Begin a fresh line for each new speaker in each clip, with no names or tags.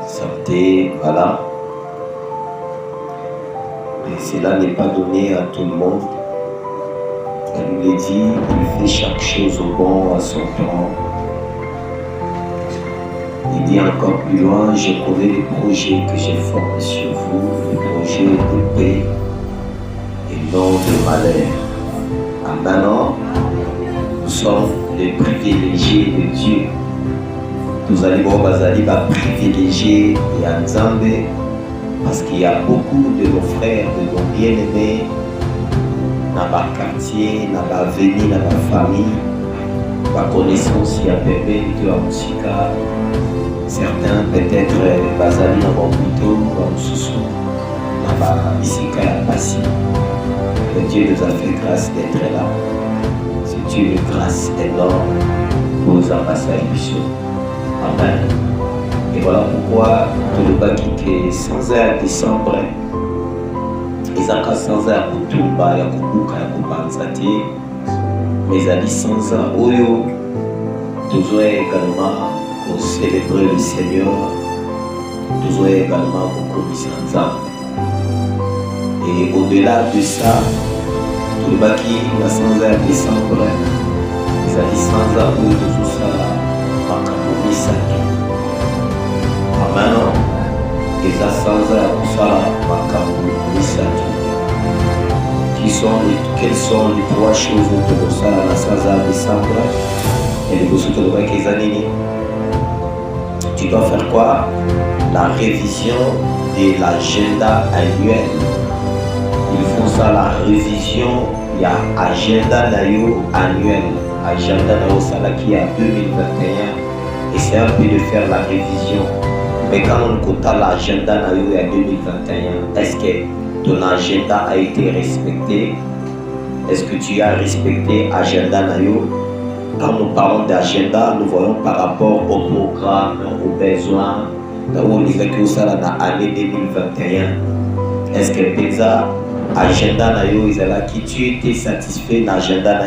santé, voilà. Et cela n'est pas donné à tout le monde. Elle nous l'a dit, il fait chaque chose au bon à son temps. Il dit encore plus loin, je connais les projets que j'ai formés sur vous, les projets de paix et non de malheur. Maintenant, nous sommes les privilégiés de Dieu. Nous allons privilégier Nzambe parce qu'il y a beaucoup de nos frères, de nos bien-aimés, dans le quartier, dans la avenue, dans la famille, la connaissance, il y a bébé, de la musique. Certains peut-être bazali dans mon plutôt, dans le sous-sous, dans la musique à passer. Mais Dieu nous a fait grâce d'être là. C'est une grâce énorme pour nous ambassadeurs. Amen. Et voilà pourquoi tout le baki que sans heure décembre, ils ont sans heure pour tout le bas, il y a beaucoup mais ils ont dit sans heure, toujours également pour célébrer le Seigneur, toujours également pour commission ensemble. Et au-delà de ça, tout le baki, la sans heure décembre, ils ont dit sans heure, toujours ça. Maintenant, ils ont sans heure pour ça, quelles sont les trois choses pour ça, la sans heure décembre et les choses de quelques années. Tu dois faire quoi? La révision de l'agenda annuel. Il faut ça, la révision, il y a agenda annuel. Agenda qui est à 2021 et c'est un peu de faire la révision. Mais quand on compte l'agenda à 2021, est-ce que ton agenda a été respecté? Est-ce que tu as respecté l'agenda? Quand nous parlons d'agenda, nous voyons par rapport au programme, aux besoins, dans l'année 2021. Est-ce que Pesa, agenda qui tu étais satisfait de l'agenda?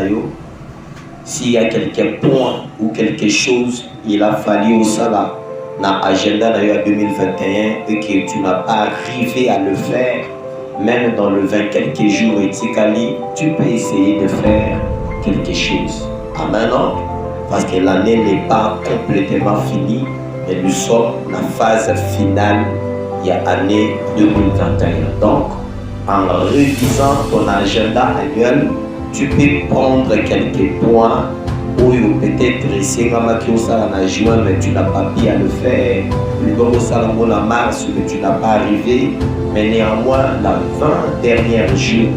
S'il y a quelques points ou quelque chose, il a fallu au salaire dans l'agenda 2021 et que tu n'as pas arrivé à le faire, même dans le 20 quelques jours, tu peux essayer de faire quelque chose. Amen. Parce que l'année n'est pas complètement finie, mais nous sommes dans la phase finale, il y a l'année 2021. Donc, en révisant ton agenda annuel, tu peux prendre quelques points où peut-être c'est en juin, mais tu n'as pas pu le faire. Le en mars, mais tu n'as pas arrivé. Mais néanmoins, la 20 dernières jours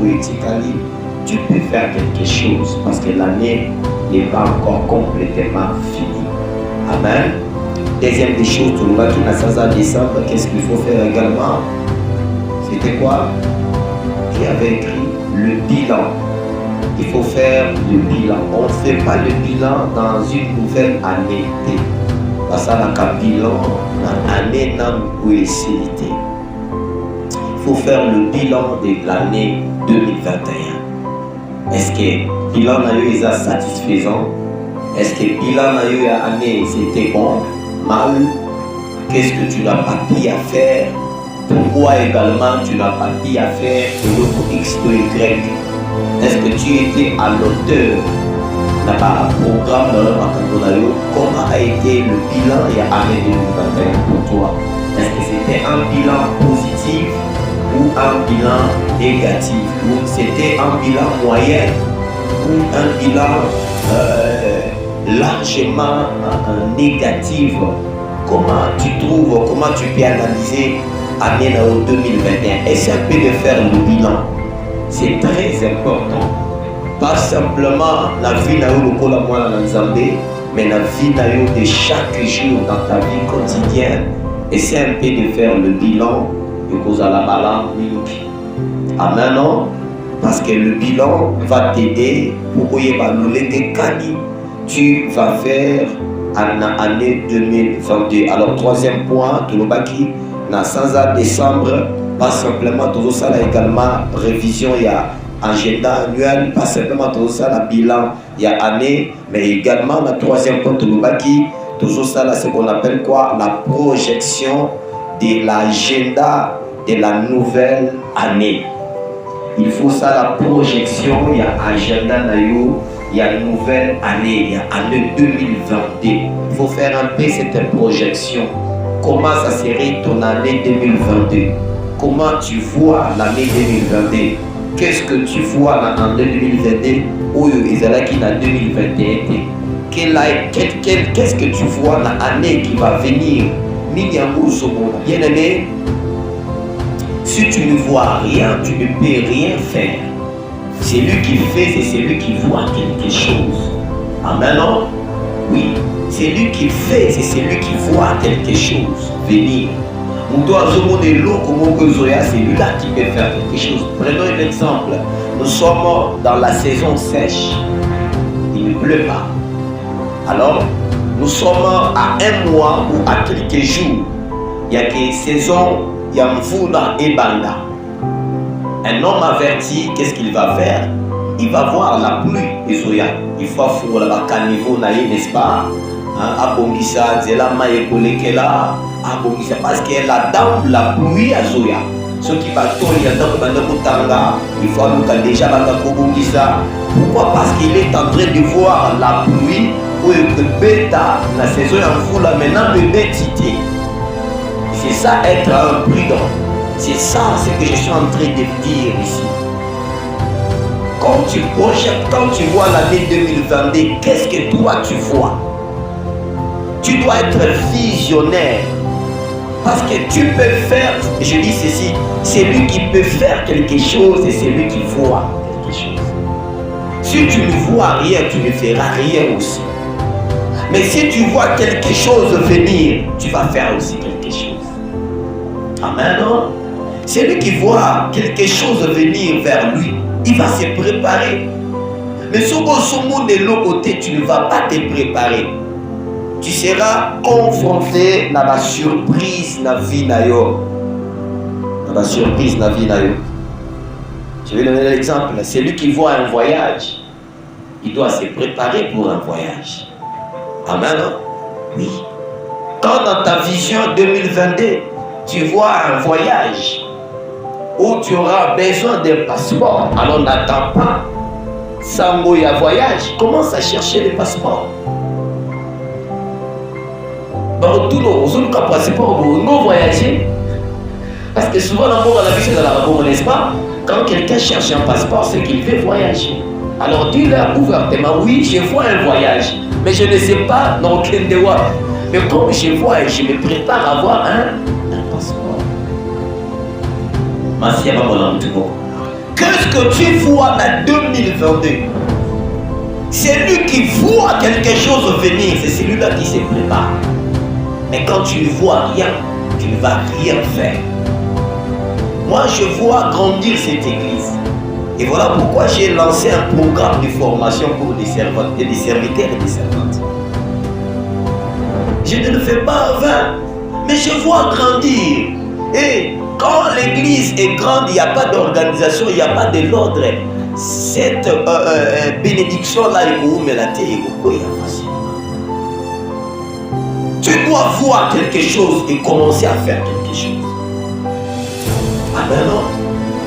tu peux faire quelque chose parce que l'année n'est pas encore complètement finie. Amen. Deuxième des choses, tout le monde qui n'a pas décembre, qu'est-ce qu'il faut faire également? C'était quoi? Qui avait écrit le bilan. Il faut faire le bilan. On ne fait pas le bilan dans une nouvelle année. Parce que le bilan dans l'année où il faut faire le bilan de l'année 2021. Est-ce que le bilan est satisfaisant? Est-ce que le bilan de l'année c'était bon? Mal? Qu'est-ce que tu n'as pas pu faire? Pourquoi également tu n'as pas pu faire pour X ou Y? Est-ce que tu étais à l'auteur dans le programme de l'Amakantonayo? Comment a été le bilan il y a l'année 2021 pour toi? Est-ce que c'était un bilan positif ou un bilan négatif? Ou c'était un bilan moyen ou un bilan largement négatif? Comment tu trouves, comment tu peux analyser l'année 2021? Essaie un peu de faire le bilan. C'est très important. Pas simplement la vie mais la vie de chaque jour dans ta vie quotidienne. Essaie un peu de faire le bilan de cause à la balance. Amen. Parce que le bilan va t'aider pour que tu vas faire en l'année 2022. Alors, troisième point, tout le baki, dans 100 décembre. Pas simplement tout ça là également révision, il y a agenda annuel, pas simplement tout ça là bilan, il y a année, mais également la troisième point tout ça là ce qu'on appelle quoi? La projection de l'agenda de la nouvelle année. Il faut ça, la projection, il y a agenda, il y a nouvelle année, il y a année 2022. Il faut faire un peu cette projection. Comment ça serait ton année 2022? Comment tu vois l'année 2022? Qu'est-ce que tu vois en 2022 ou ils allaient qui en 2021? Qu'est-ce que tu vois dans l'année qui va venir? Bien aimé, si tu ne vois rien, tu ne peux rien faire. C'est lui qui fait, c'est celui qui voit quelque chose. Amen, non? Oui, c'est lui qui fait, c'est celui qui voit quelque chose venir. C'est lui-là qui peut faire quelque chose. Prenons un exemple. Nous sommes dans la saison sèche. Il ne pleut pas. Alors, nous sommes à un mois ou à quelques jours. Il y a une saison, il y a Mvula et Banda. Un homme averti, qu'est-ce qu'il va faire? Il va voir la pluie. Il faut faire la caniveau, n'est-ce pas? Abongisa, Zela Mayekolekela, Abongisa, parce que la dame, la pluie à Zoya. Ce qui va tourner il faut déjà Bongisa. Pourquoi? Parce qu'il est en train de voir la pluie ou le bêta, la saison en foule, maintenant le bêtité. C'est ça être prudent. C'est ça ce que je suis en train de dire ici. Quand tu projettes, quand tu vois l'année 2022, qu'est-ce que toi tu vois? Tu dois être visionnaire. Parce que tu peux faire, je dis ceci, c'est lui qui peut faire quelque chose et c'est lui qui voit quelque chose. Si tu ne vois rien, tu ne feras rien aussi. Mais si tu vois quelque chose venir, tu vas faire aussi quelque chose. Amen. Celui qui voit quelque chose venir vers lui, il va se préparer. Mais si tu es de l'autre côté, tu ne vas pas te préparer. Tu seras confronté à la surprise de la vie. La surprise de la vie. Je vais donner l'exemple. Celui qui voit un voyage, il doit se préparer pour un voyage. Amen. Oui. Quand dans ta vision 2022, tu vois un voyage où tu auras besoin d'un passeport, alors n'attends pas. Sango y a voyage, commence à chercher le passeport. Tout le passeport, nous voyager. Parce que souvent, l'amour à la vie, c'est dans la rapport, n'est-ce pas? Quand quelqu'un cherche un passeport, c'est qu'il veut voyager. Alors dis-leur ouvertement, oui, je vois un voyage, mais je ne sais pas dans quel devoir. Mais comme je vois et je me prépare à avoir un passeport. Qu'est-ce que tu vois en 2022? C'est lui qui voit quelque chose venir, c'est celui-là qui se prépare. Mais quand tu ne vois rien, tu ne vas rien faire. Moi, je vois grandir cette église. Et voilà pourquoi j'ai lancé un programme de formation pour des serviteurs et des servantes. Je ne le fais pas en vain, mais je vois grandir. Et quand l'église est grande, il n'y a pas d'organisation, il n'y a pas de l'ordre. Cette bénédiction-là, tu dois voir quelque chose et commencer à faire quelque chose. Amen.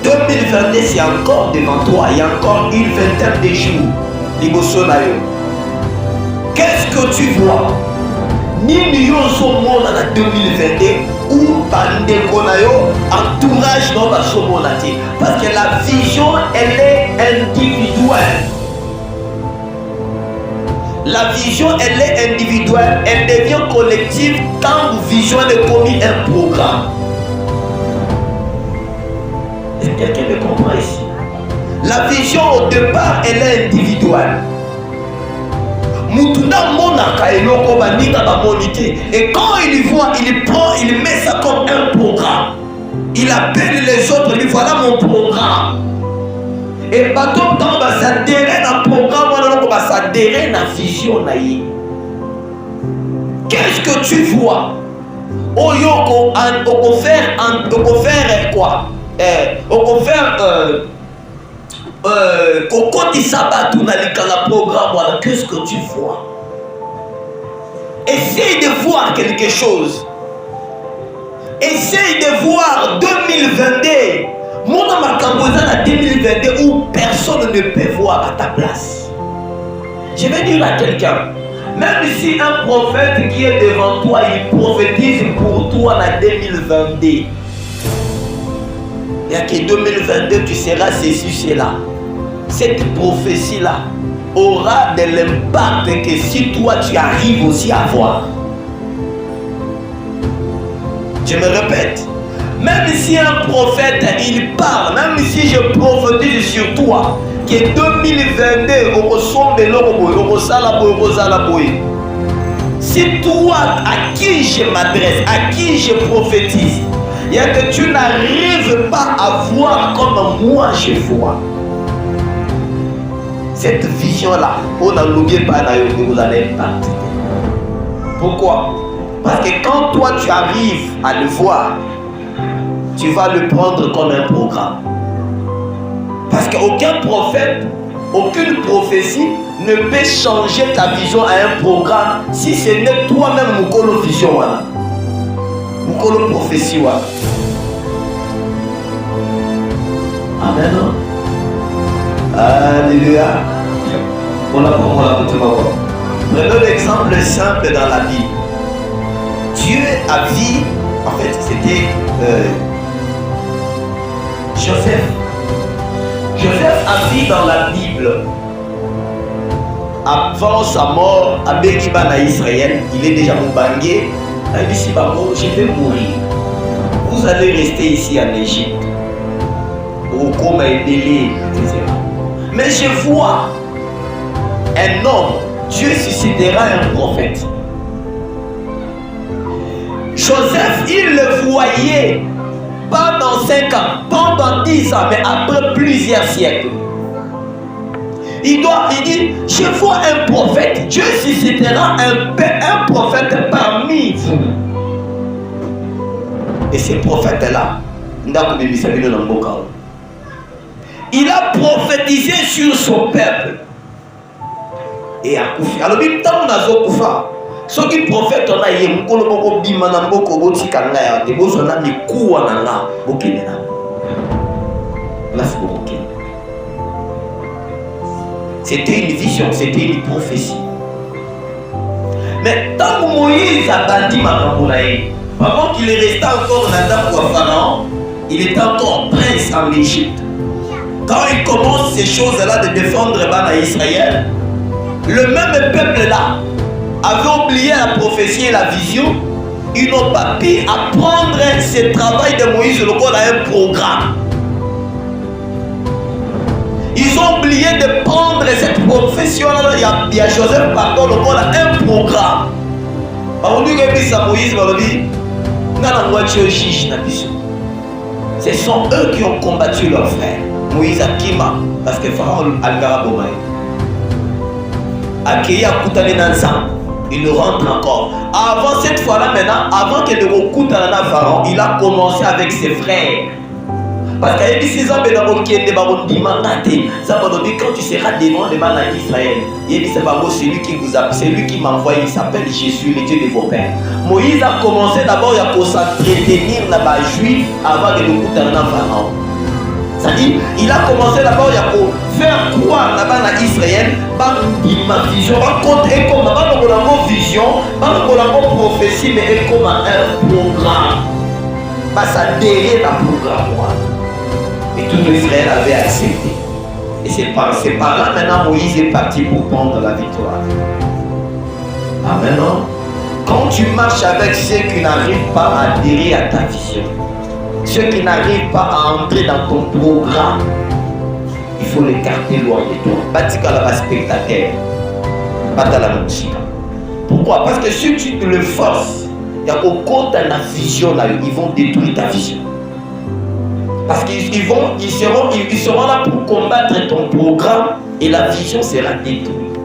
2022, c'est encore devant toi. Il y a encore une vingtaine de jours. Qu'est-ce que tu vois? Ni nous sommes en 2022 ou entourage dans la parce que la vision, elle est individuelle. La vision, elle est individuelle, elle devient collective quand vision est commis un programme. Est-ce que quelqu'un me comprend ici? La vision au départ, elle est individuelle. Et quand il voit, il prend, il met ça comme un programme. Il appelle les autres, il dit voilà mon programme. Et bateau quand va s'adhérer dans le programme, on va s'adhérer dans la vision. Qu'est-ce que tu vois? On peut faire quoi? On peut faire programme. Qu'est-ce que tu vois? Essaye de voir quelque chose. Essaye de voir 2022. Mon en 2022 où personne ne peut voir à ta place. Je vais dire à quelqu'un, même si un prophète qui est devant toi, il prophétise pour toi en 2022. Il n'y a que 2022, tu seras ceci, cela. Cette prophétie-là aura de l'impact que si toi tu arrives aussi à voir. Je me répète, même si un prophète il parle, même si je prophétise sur toi, que 2022 au ressemble si toi à qui je m'adresse, à qui je prophétise, il y a que tu n'arrives pas à voir comme moi je vois. Cette vision-là, on n'oublie pas vous allez impacter. Pourquoi? Parce que quand toi tu arrives à le voir, tu vas le prendre comme un programme. Parce qu'aucun prophète, aucune prophétie ne peut changer ta vision à un programme si ce n'est toi-même Mukolo vision. Mukolo prophétie. Amen. Alléluia. Prenons l'exemple simple dans la Bible. Dieu a vu, en fait c'était Joseph. Joseph a vu dans la Bible, avant sa mort, à Béribana Israël, il est déjà moubangé. Il a dit, si je vais mourir. Vous allez rester ici en Égypte. Au coma et délai, etc. Mais je vois un homme, Dieu suscitera un prophète. Joseph, il le voyait pendant 5 ans, pendant 10 ans, mais après plusieurs siècles. Il dit, je vois un prophète, Dieu suscitera un prophète parmi vous. Et ce prophète-là, il a prophétisé sur son peuple. Et a koufi. Alors, il y a ce qui prophète on a yé mukolo boko bima na mboko boti kanga ya de bozo na mikuwa na nga bokene na là c'est bokene. C'était une vision, c'était une prophétie. Mais tant que Moïse a bâti Makamboulaye, pendant qu'il est resté encore dans la pour Pharaon, il était encore prince en Égypte. Quand il commence ces choses-là de défendre Israël, le même peuple-là avait oublié la prophétie et la vision. Ils n'ont pas pu apprendre ce travail de Moïse le à un programme. Ils ont oublié de prendre cette profession-là. Il y a Joseph pardon le à un programme. Ce sont eux qui ont combattu leur frère. Moïse Akima, parce que Pharaon Al-Garabomaï. Akéya Koutane Nansan. Il nous rentre encore. Avant cette fois-là, maintenant, avant que le Koutana Pharaon, il a commencé avec ses frères. Parce qu'il y a dit 6 ans, quand tu seras devant les mains d'Israël, il dit c'est lui qui m'a envoyé, il s'appelle Jésus, le Dieu de vos pères. Moïse a commencé d'abord à s'entretenir là-bas juif avant que le Koutana Pharaon. C'est-à-dire, il a commencé d'abord à faire croire là-bas à Israël, ma vision, et comme ma vision, ma prophétie, mais comme un programme. Ça adhérer à un programme. Et tout Israël avait accepté. Et c'est par là maintenant Moïse est parti pour prendre la victoire. Amen. Quand tu marches avec ceux qui n'arrivent pas à adhérer à ta vision, ceux qui n'arrivent pas à entrer dans ton programme, il faut l'écarter loin de toi. Batika la spectateur. Batala musique. Pourquoi? Parce que si tu te le forces, il y a au compte de la vision là, ils vont détruire ta vision. Parce qu'ils seront là pour combattre ton programme et la vision sera détruite.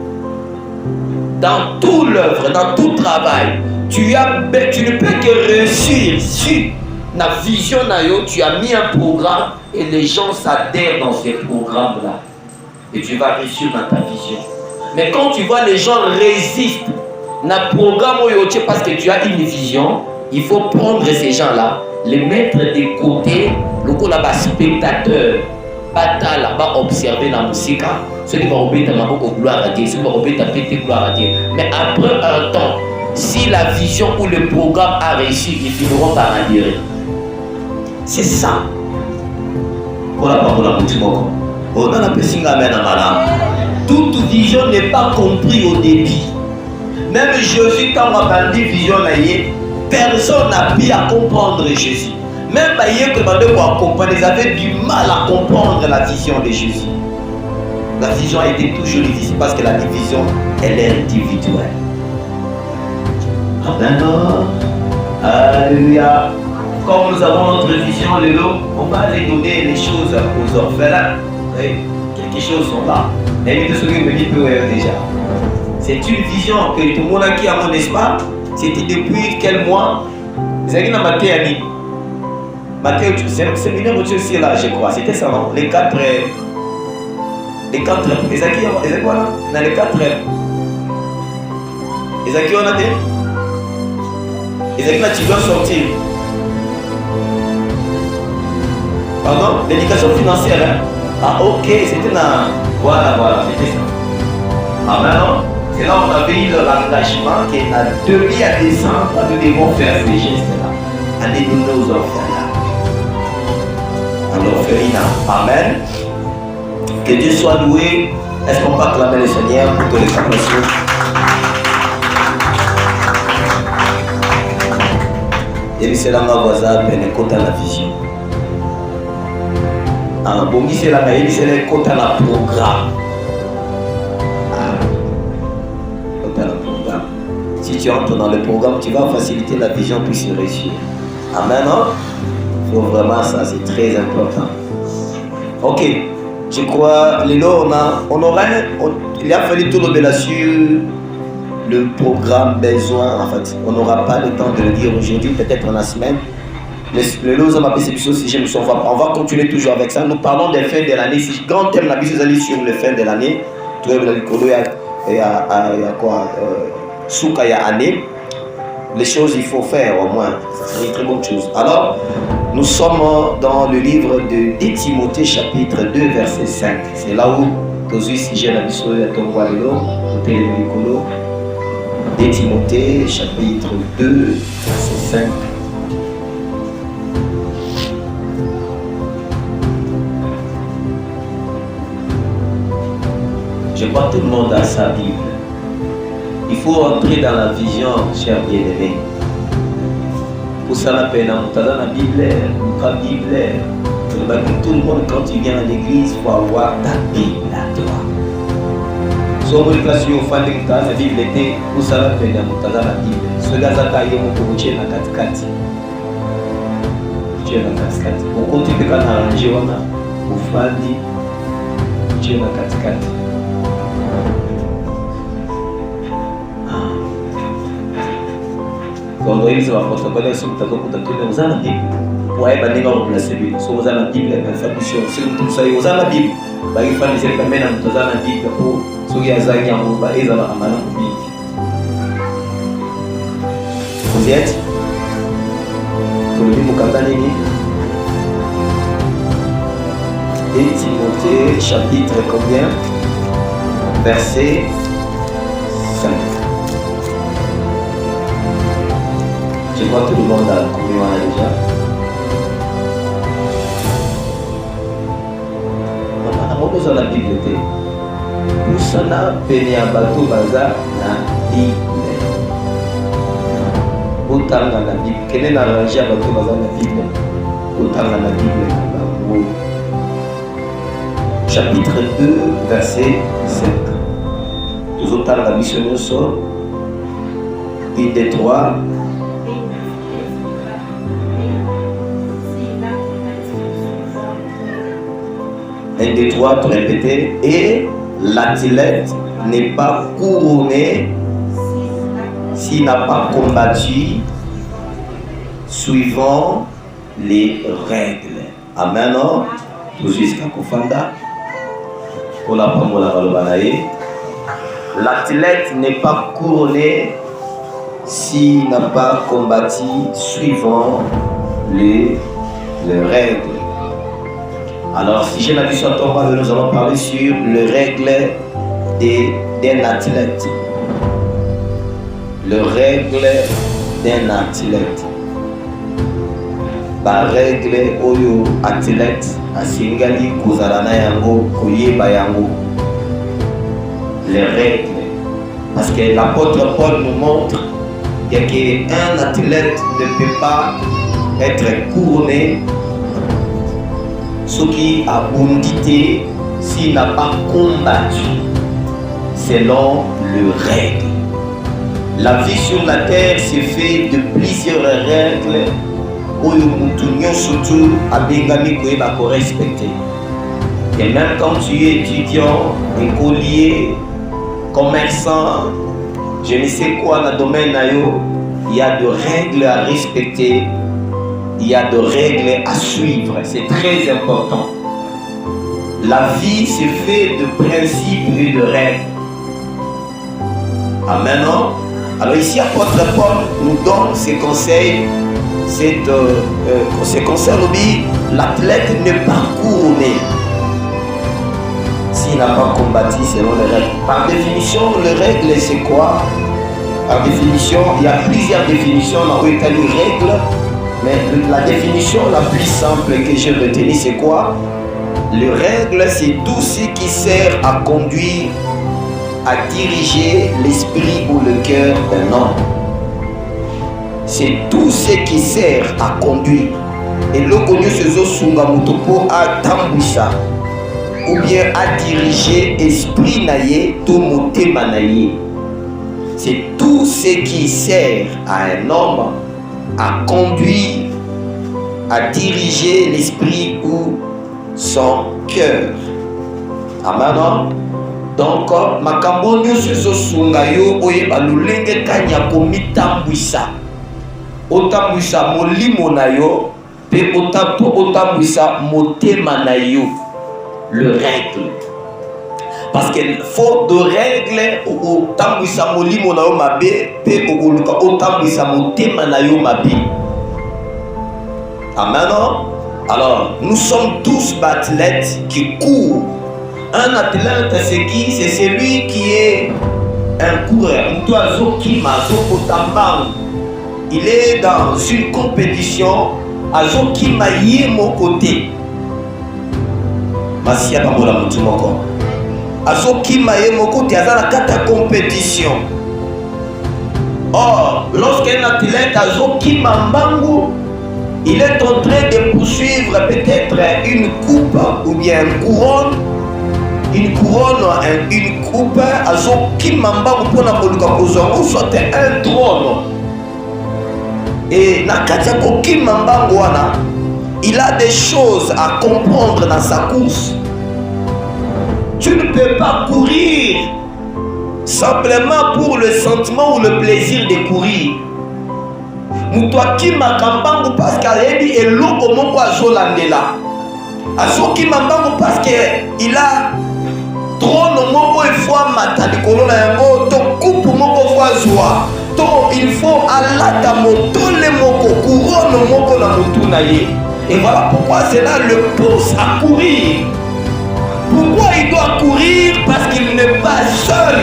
Dans toute l'œuvre, dans tout travail, tu ne peux que réussir si la vision, tu as mis un programme et les gens s'adhèrent dans ce programme-là. Et tu vas réussir dans ta vision. Mais quand tu vois les gens résistent dans le programme parce que tu as une vision, Il faut prendre ces gens-là, les mettre de côté, le coup là-bas, spectateur, pas là-bas observer la musique, ceux qui vont obéir à gloire à Dieu, ceux qui vont obéir à gloire à Dieu. Mais après un temps, si la vision ou le programme a réussi, ils finiront par adhérer. C'est ça. Toute vision n'est pas comprise au début. Même Jésus, quand on a dit vision, personne n'a pu à comprendre Jésus. Même ils avaient du mal à comprendre la vision de Jésus. La vision a été toujours difficile parce que la vision, elle est individuelle. Amen. Alléluia. Comme nous avons notre vision, on va aller donner les choses aux orphelins. Quelque chose sont là. Et nous sommes déjà. C'est une vision que tout le monde a qui a mon espoir. C'était depuis quel mois? Vous avez dit dans Matthieu, c'est million de choses là, je crois. C'était ça, non? Les quatre. Les quatre. Les acquis, voilà. Dans les quatre. Les acquis, on a dit. Les acquis, tu dois sortir. Pardon? L'éducation financière. Hein? Ah, ok, c'était dans. Voilà, c'était ça. Ah, maintenant, c'est là où on avait eu l'engagement qui a de à descendre, nous devons faire ces gestes-là. Allez donner aux orphelins. À l'orphelinat. Amen. Que Dieu soit loué. Est-ce qu'on peut acclamer le Seigneur pour tous les capacités? Et c'est là ma voisine, elle est contre la vision. Ah, bon, c'est là, mais c'est là contre la programme. Si tu entres dans le programme, tu vas faciliter la vision pour se réussir. Amen, non? Il faut vraiment ça, c'est très important. Ok, je crois, il a fallu tout le sur le programme besoin, en fait. On n'aura pas le temps de le dire aujourd'hui, peut-être en la semaine. Le lot, on va continuer toujours avec ça. Nous parlons des fins de l'année. Si grand thème, la vie, allez sur les fins de l'année. Tu vois, il y a quoi? Soukaya année, les choses il faut faire au moins, c'est une très bonne chose. Alors, nous sommes dans le livre de 2 Timothée chapitre 2 verset 5. C'est là où Tozu si j'ai la mission de ton roi de 2 Timothée chapitre 2 verset 5. Je crois que tout le monde a sa Bible. Il faut entrer dans la vision, cher bien-aimé. Pour ça, la peine, on t'a dans la Bible, la Bible. Tout le monde, quand tu viens à l'église, il faut avoir ta Bible à toi. Si on veut classer au fan de la Bible, pour ça, la peine, on t'a dans la Bible. Ce gars-là, il y a un peu de la katikati. Tu es la katikati. Au côté de Canara, tu es au fan de tu es la katikati. Quand ils sont à protocole, ils sont à vous avez la Bible. Pour aller banner dans la Bible. Si vous avez la Bible, il faut que vous avez la Bible. Il faut que vous ayez la Bible pour ceux qui ont la Bible. Vous y êtes? Pour le Bible, vous avez 2 Timothée, chapitre combien? Verset 5. Je crois que tout le monde a compris déjà. On a besoin de la Bible. Pour cela, péné à bateau bazar la Bible. Autant dans la Bible. Quel est l'arrangé à bateau bazar la Bible? Autant dans la Bible. Chapitre 2, verset 5. Tous autant la mission nous sort. 1 des 3. 1, 2, 3 pour répéter. Et l'athlète n'est pas couronné s'il n'a pas combattu suivant les règles. Amen. Jusqu'à Kofanda. Pour la Pamola Valobanae. L'athlète n'est pas couronné s'il n'a pas combattu suivant les règles. Alors, si je n'ai vu sur ton parole, nous allons parler sur les règles d'un athlète. Les règles d'un athlète. Par règle, oyo athlète, asingali kozalana yango, koyeba yango. Les règles. Parce que l'apôtre Paul nous montre qu'un athlète ne peut pas être couronné ce qui a bondité s'il n'a pas combattu selon les règles. La vie sur la terre s'est faite de plusieurs règles où nous surtout à Bengami pour respecter. Et même quand tu es étudiant, écolier, commerçant, je ne sais quoi dans le domaine, il y a des règles à respecter, il y a des règles à suivre, c'est très important. La vie c'est fait de principes et de règles. Amen. Alors ici, apôtre Paul nous donne ces conseils. Ces conseils, l'athlète n'est pas couronné s'il n'a pas combattu selon les règles. Par définition, les règles c'est quoi? Par définition, il y a plusieurs définitions dans les règles, mais la définition la plus simple que j'ai retenue c'est quoi? Les règles c'est tout ce qui sert à conduire, à diriger l'esprit ou le cœur d'un homme. C'est tout ce qui sert à conduire. Et le connu se sunga motopo à tambouissa. Ou bien à diriger esprit naïe, tout motema naïe. C'est tout ce qui sert à un homme à conduire, à diriger l'esprit ou son cœur. Amen. Donc, makambo nyonso ezosunga yo oyeba lolenge kanya komitambwisa. Otambwisa molimo na yo pe otambwisa motema na yo. Le règle. Parce que faute de règles, otambwisa molimo na yo mabe pe otambwisa motema na yo mabe. Amen. Alors, nous sommes tous athlètes qui courent. Un athlète, c'est celui qui est un coureur. Il est dans une compétition. Azokima yé mon côté. Masia Bamola Mutumoko. Azokima yé mon côté. Azala kata compétition. Or, lorsqu'un athlète Azokima Mbangu, il est en train de poursuivre peut-être une coupe ou bien une couronne. Une coupe, Azokimamba pour la Kozongo, soit un trône. Et Nakatia Kokimamba, il a des choses à comprendre dans sa course. Tu ne peux pas courir simplement pour le sentiment ou le plaisir de courir. Moutouaki Makambango parce qu'Alébi est l'eau moko Azolandela. Azokimamba parce qu'il a trône moko il faut matalikolo na yango to coupe moko faut joie to il faut alata motole moko couronne moko na mutu na ye. Et voilà pourquoi cela le pousse à courir. Pourquoi il doit courir? Parce qu'il n'est pas seul.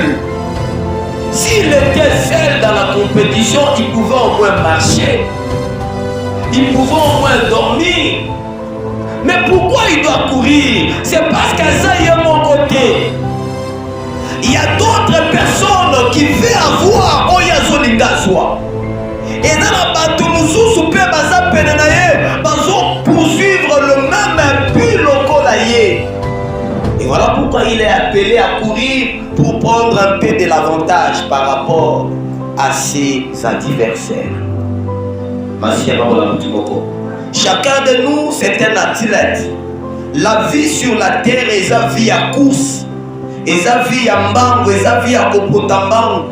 S'il était seul dans la compétition, il pouvait au moins marcher, il pouvait au moins dormir. Mais pourquoi il doit courir? C'est parce qu'à ça, il y a mon côté. Il y a d'autres personnes qui veulent avoir Oyazolingazwa. Et dans la bataille, poursuivre le même but localaye. Et voilà pourquoi il est appelé à courir pour prendre un peu de l'avantage par rapport à ses adversaires. Chacun de nous, c'est un athlète. La vie sur la terre est la vie à course. Et la vie à mbango, et la vie à kopotambango.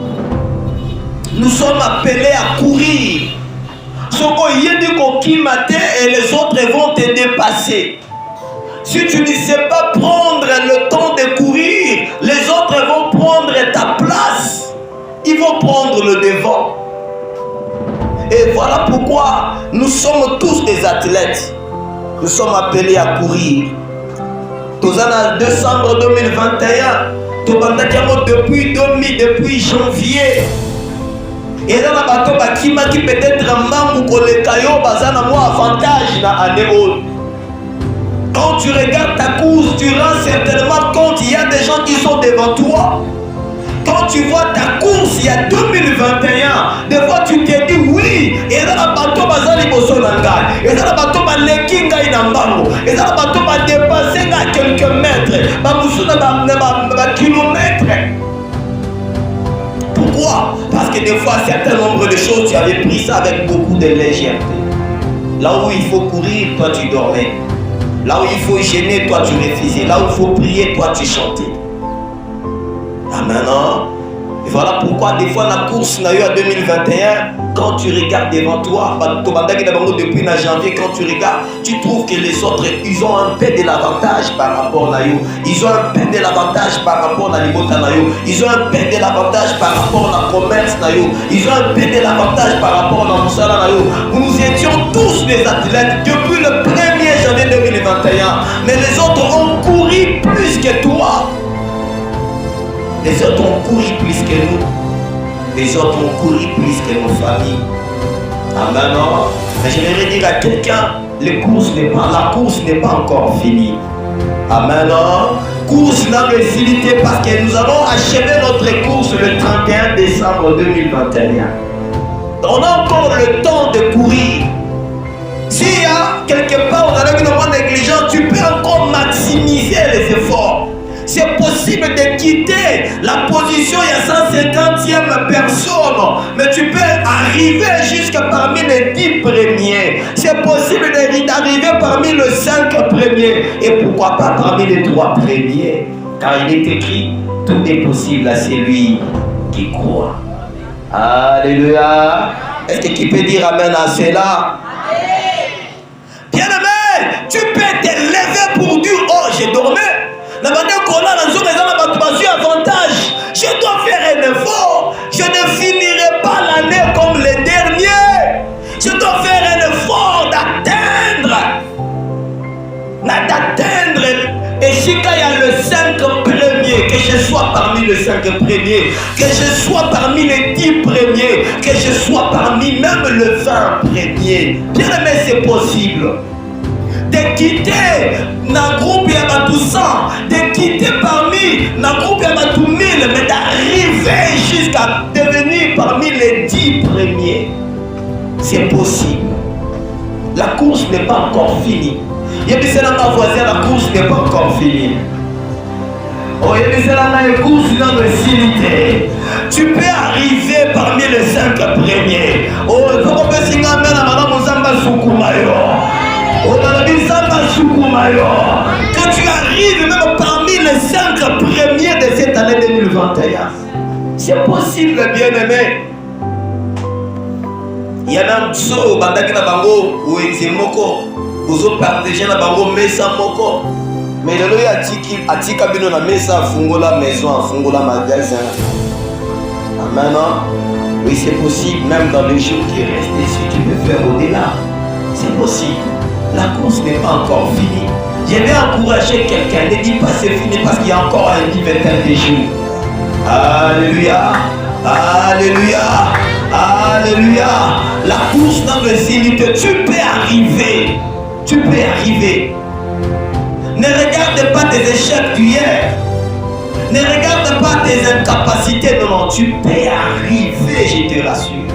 Nous sommes appelés à courir. Et les autres vont te dépasser. Si tu ne sais pas prendre le temps de courir, les autres vont prendre ta place. Ils vont prendre le devant. Et voilà pourquoi nous sommes tous des athlètes. Nous sommes appelés à courir. En décembre 2021, depuis janvier. Et là, qui peut-être un avantage dans l'année. Quand tu regardes ta course, tu rends certainement compte qu'il y a des gens qui sont devant toi. Quand tu vois ta course, il y a 2021, des fois tu te dis oui, et là la bateau va s'en aller, et là la bateau va l'équinga inambango, et là la bateau va dépasser à quelques mètres, va kilomètres. Pourquoi? Parce que des fois, certains nombres de choses, tu avais pris ça avec beaucoup de légèreté. Là où il faut courir, toi tu dormais. Là où il faut gêner, toi tu refusais. Là où il faut prier, toi tu chantais. Ah maintenant, et voilà pourquoi des fois la course n'a eu à 2021, quand tu regardes devant toi, depuis janvier, quand tu regardes, tu trouves que les autres, ils ont un peu de l'avantage par rapport à nous. Ils ont un peu de l'avantage par rapport à l'Ibota Nayo. Ils ont un peu de l'avantage par rapport à la commerce Nayo. Ils ont un peu de l'avantage par rapport à la Moussala Nayo. Nous étions tous des athlètes depuis le 1er janvier 2021. Mais les autres ont couru plus que toi. Les autres ont couru plus que nous. Les autres ont couru plus que nos familles. Amen. Mais j'aimerais dire à quelqu'un, la course n'est pas encore finie. Amen. Course n'a pas fini parce que nous allons achever notre course le 31 décembre 2021. On a encore le temps de courir. S'il y a quelque part où on a une négligence, tu peux encore maximiser les efforts. C'est possible de quitter la position, il y a 150e personne, mais tu peux arriver jusqu'à parmi les 10 premiers. C'est possible d'arriver parmi les 5 premiers. Et pourquoi pas parmi les 3 premiers? Car il est écrit, tout est possible à celui qui croit. Alléluia. Est-ce que tu peux dire amen à cela? Bien-aimé, tu peux te lever pour dire, oh, j'ai dormi. Je dois faire un effort. Je ne finirai pas l'année comme les derniers. Je dois faire un effort d'atteindre. Et si quand il y a le 5 premiers, que je sois parmi les 5 premiers, que je sois parmi les 10 premiers, que je sois parmi même les 20 premiers. Bien aimé, c'est possible. De quitter un groupe à Batou 100, de quitter parmi un groupe à Batou 1000, mais d'arriver jusqu'à devenir parmi les 10 premiers. C'est possible. La course n'est pas encore finie. Il y a des gens qui voisin, la course n'est pas encore finie. Oh, il y a des gens qui course dans le civilité. Tu peux arriver parmi les 5 premiers. Oh, il faut qu'on puisse signer à Madame Mozamba Soukumayo. Quand tu arrives même parmi les 5 premiers de cette année 2021, c'est possible, bien-aimé. Il y en a qui bandaki na bango ou ezimoko, vous partagez na bango mesa moko. Mais le loya atika bino na mesa fungola maison, fungola magasin. Amen. Oui, c'est possible, même dans les jours qui restent, si tu peux faire au-delà, c'est possible. La course n'est pas encore finie. Je vais encourager quelqu'un. Ne dis pas c'est fini parce qu'il y a encore un vingtaine de jours. Alléluia. Alléluia. Alléluia. La course dans le ciel, tu peux arriver. Tu peux arriver. Ne regarde pas tes échecs d'hier. Ne regarde pas tes incapacités. Non, non, tu peux arriver, je te rassure.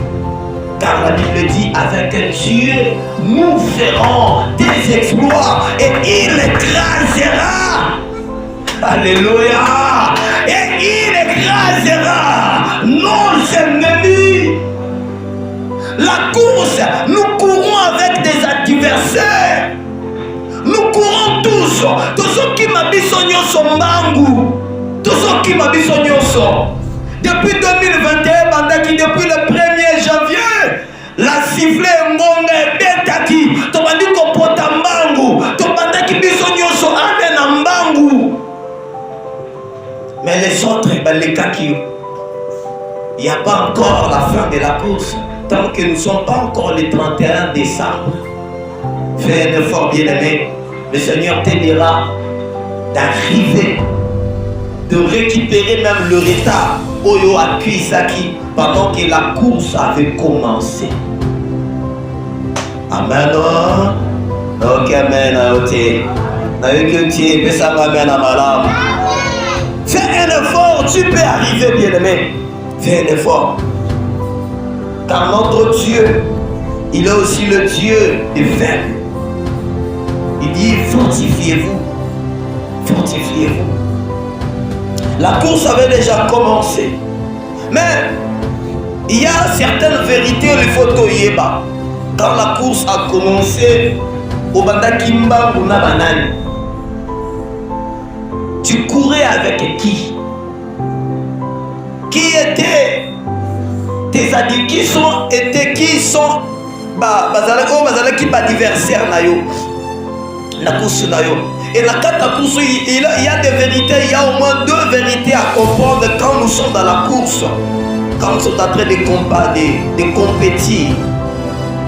Car la Bible dit, avec Dieu, nous ferons des exploits et il écrasera. Alléluia. Et il écrasera nos ennemis. La course, nous courons avec des adversaires. Nous courons tous. Tous ceux qui m'habitent sur Mbangu. Tous ceux qui m'habitent sur depuis 2021, depuis le 1er janvier, la sifflet Ngonga et Betaki, Tobandi Kopota Mbangu, Tobandaki Bisonyoso Amen Mbangu. Mais les autres, les Kaki, il n'y a pas encore la fin de la course. tant que nous ne sommes pas encore le 31 décembre, fais un effort bien-aimé. Le Seigneur t'aidera d'arriver, de récupérer même le retard Oyo a Kuisaki pendant que la course avait commencé. Amen. Ok, amen. Fais un effort, tu peux arriver, bien-aimé. Fais un effort. Car notre Dieu, il est aussi le Dieu des faibles. Il dit, fortifiez-vous. Fortifiez-vous. La course avait déjà commencé. Mais il y a certaines vérités, il faut toyeba. Quand la course a commencé, au Bandakimba ou Nabanani, tu courais avec qui? Qui étaient tes adultes? Qui sont adversaires la course nayo. Et la course, il y a des vérités, il y a au moins deux vérités à comprendre quand nous sommes dans la course, quand nous sommes en train de compétir.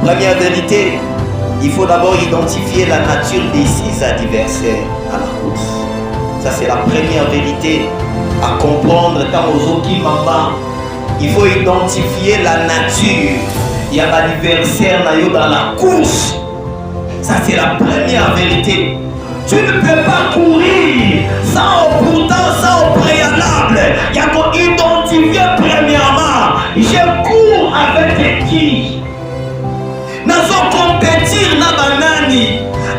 Première vérité, il faut d'abord identifier la nature des 6 adversaires à la course. Ça, c'est la première vérité à comprendre quand il faut identifier la nature. Il y a l'adversaire dans la course. Ça, c'est la première vérité. Tu ne peux pas courir sans préalable. Il y a qu'à identifier premièrement. Je cours avec qui? Nazo compétir na banani.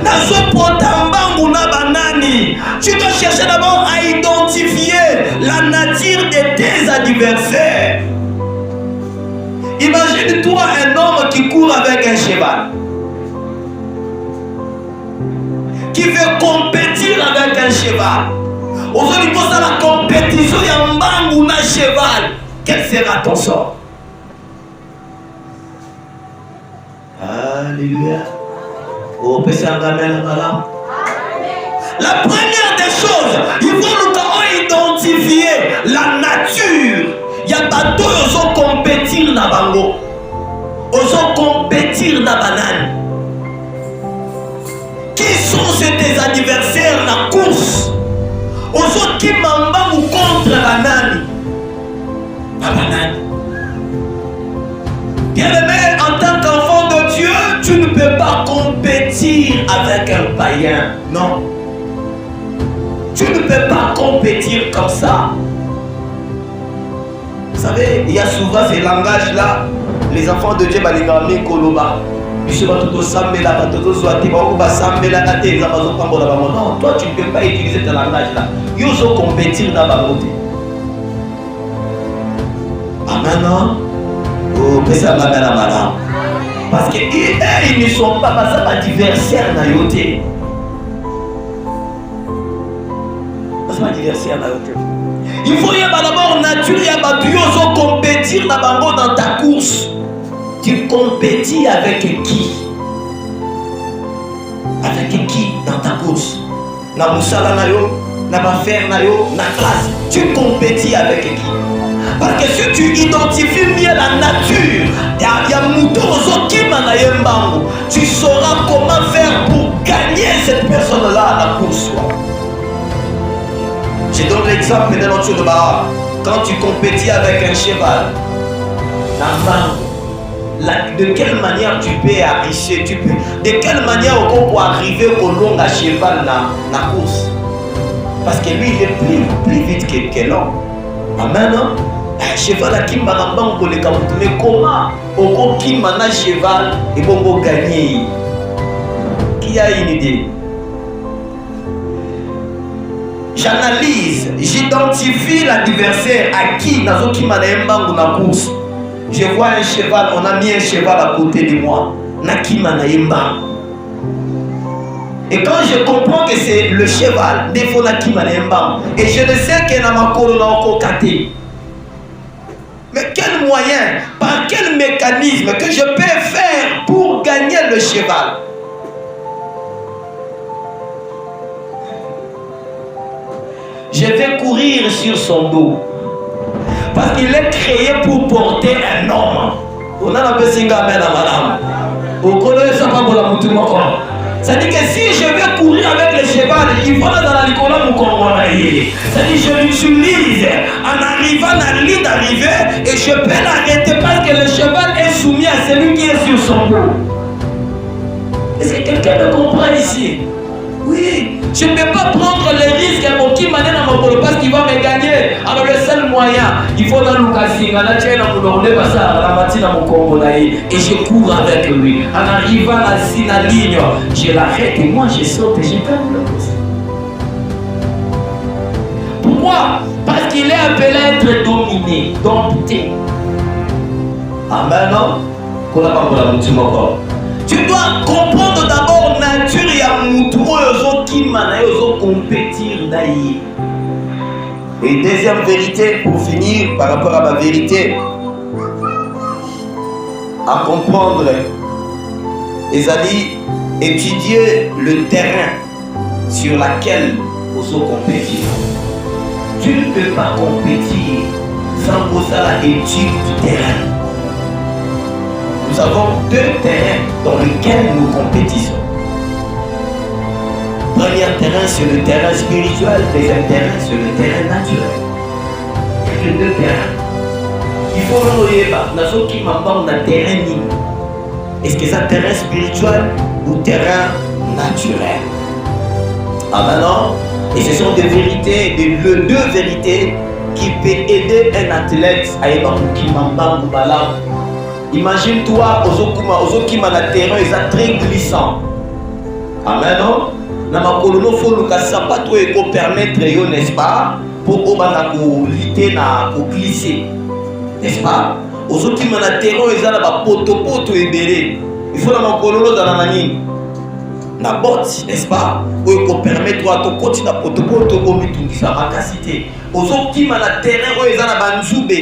Nazo potambangu na banani. Tu dois chercher d'abord à identifier la nature de tes adversaires. Imagine-toi un homme qui court avec un cheval, qui veut compétir avec un cheval. Aujourd'hui, pour ça, la compétition, il y a un bang ou un cheval. Quel sera ton sort? Alléluia. Oh, la première des choses, il faut nous identifier la nature. Il y a pas deux qui compétir dans bango. Ils compétir dans banane. Qui sont ces adversaires dans la course? Aux qui m'emballent contre la banane. La banane. Bien-aimé, en tant qu'enfant de Dieu, tu ne peux pas compétir avec un païen. Non. Tu ne peux pas compétir comme ça. Vous savez, il y a souvent ces langages-là. Les enfants de Dieu, les koloba. Non, toi tu ne peux pas utiliser ce langage-là. Ils ont compétir dans la beauté. Amen. Oh, parce qu'ils ne sont pas adversaires dans la beauté. Il faut y avoir d'abord nature, il y a des compétir dans ta course. Tu compétis avec qui? Avec qui dans ta course? Na musala na yo, na affaire na yo, na classe. Tu compétis avec qui? Parce que si tu identifies bien la nature, il y a mouton qui m'a yembango. Tu sauras comment faire pour gagner cette personne-là à la course. Je donne l'exemple de notre Bar. Quand tu compétis avec un cheval, de quelle manière tu peux arriver, de quelle manière on peut arriver au long à cheval dans la course? Parce que lui, il est plus vite que l'homme. Amen. Un cheval qui m'a pour les capotes. Mais comment on qui m'a un cheval et bon gagner? Qui a une idée? J'analyse, j'identifie l'adversaire à qui dans qui m'a la course. Je vois un cheval, on a mis un cheval à côté de moi. Nakima Naimba. Et quand je comprends que c'est le cheval, des fois Nakima Naimba, et je le sais qu'il y a ma colonne kate. Mais quel moyen, par quel mécanisme que je peux faire pour gagner le cheval? Je vais courir sur son dos. Parce qu'il est créé pour porter un homme. On a la pesinga amen à madame. C'est-à-dire que si je vais courir avec le cheval, il faut dans la licola mon congolais. C'est-à-dire que je l'utilise en arrivant à la ligne d'arrivée et je peux l'arrêter parce que le cheval est soumis à celui qui est sur son dos. Est-ce que quelqu'un me comprend ici? Oui, je ne peux pas prendre le risque à mon qui m'a donné parce qu'il va me gagner. Alors le seul moyen, il faut dans l'occasion, et je cours avec lui. En arrivant à la ligne, je l'arrête et moi je saute et je gagne le poste. Pourquoi? Parce qu'il est appelé à être dominé, dompté. Amen, non? Tu dois comprendre d'abord la nature et Moutou qui compétir d'ailleurs. Et deuxième vérité, pour finir par rapport à ma vérité, à comprendre, Ezali, étudier le terrain sur lequel vous compétir. Tu ne peux pas compétir sans poser l'étude du terrain. Nous avons deux terrains dans lesquels nous compétissons. Premier terrain sur le terrain spirituel, deuxième terrain sur le terrain naturel. Il y a que deux terrains. Il faut regarder dans qui m'embaume dans terrain. Est-ce que c'est un terrain spirituel ou terrain naturel? Ah maintenant, et ce sont des vérités, deux vérités qui peuvent aider un athlète à y avoir qui m'embaume ou balam. Imagine-toi, Ozokima na terrain, ils sont très glissants. Amen, non? Nama kolono faut que ça pas trop éco permettre, n'est-ce pas, pour lutter na pour glisser, n'est-ce pas? Ozokima na terrain, ils ont la poto et belé. Il faut nama kolono dans la nani, na botte, n'est-ce pas? Pour éco permettre à ton coach na poto comme tu ça ma capacité. Ozokima na terrain, ils ont la banzoube.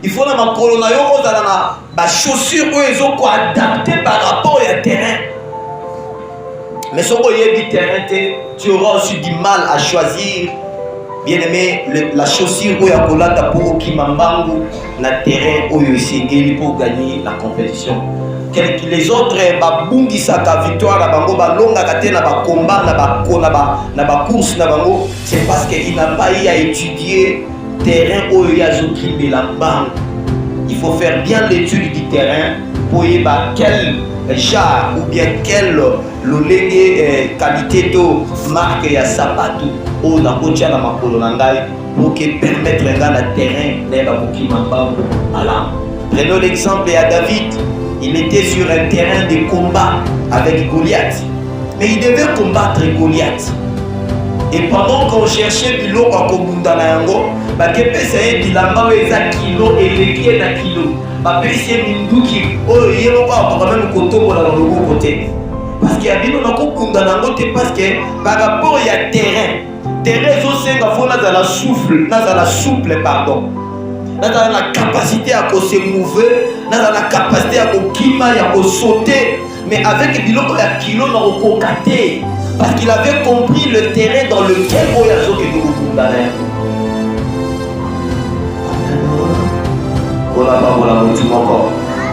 Il faut que les chaussures soient adaptées par rapport au terrain. Mais si tu terrain, tu auras aussi du mal à choisir. Bien aimé, la chaussure pour Kimambangu, le terrain pour gagner la compétition. Les autres, la victoire, la combat, la course, c'est parce qu'il n'a pas eu à étudier terrain où il y a la banque. Il faut faire bien l'étude du terrain pour y voir quel genre ou bien quelle qualité de marque il y a sapato ou dans le la makolo nangai pour que permettre le terrain à l'âme. Prenons l'exemple à David. Il était sur un terrain de combat avec Goliath, mais il devait combattre Goliath. Et pendant qu'on cherchait bilo à Kobunda Nayango, il essayait de l'amener kilo et les pieds à kilo. Il essayait de minduki, il y a pas même côté pour le côté. Parce qu'il y a bilo à Kobunda Nayango, parce que par rapport à terrain, c'est dans la souffle, dans la souple, pardon. Dans la capacité à se mouvoir, dans la capacité à sauter, mais avec bilo à kilo, on a parce qu'il avait compris le terrain dans lequel Oyazo est nous.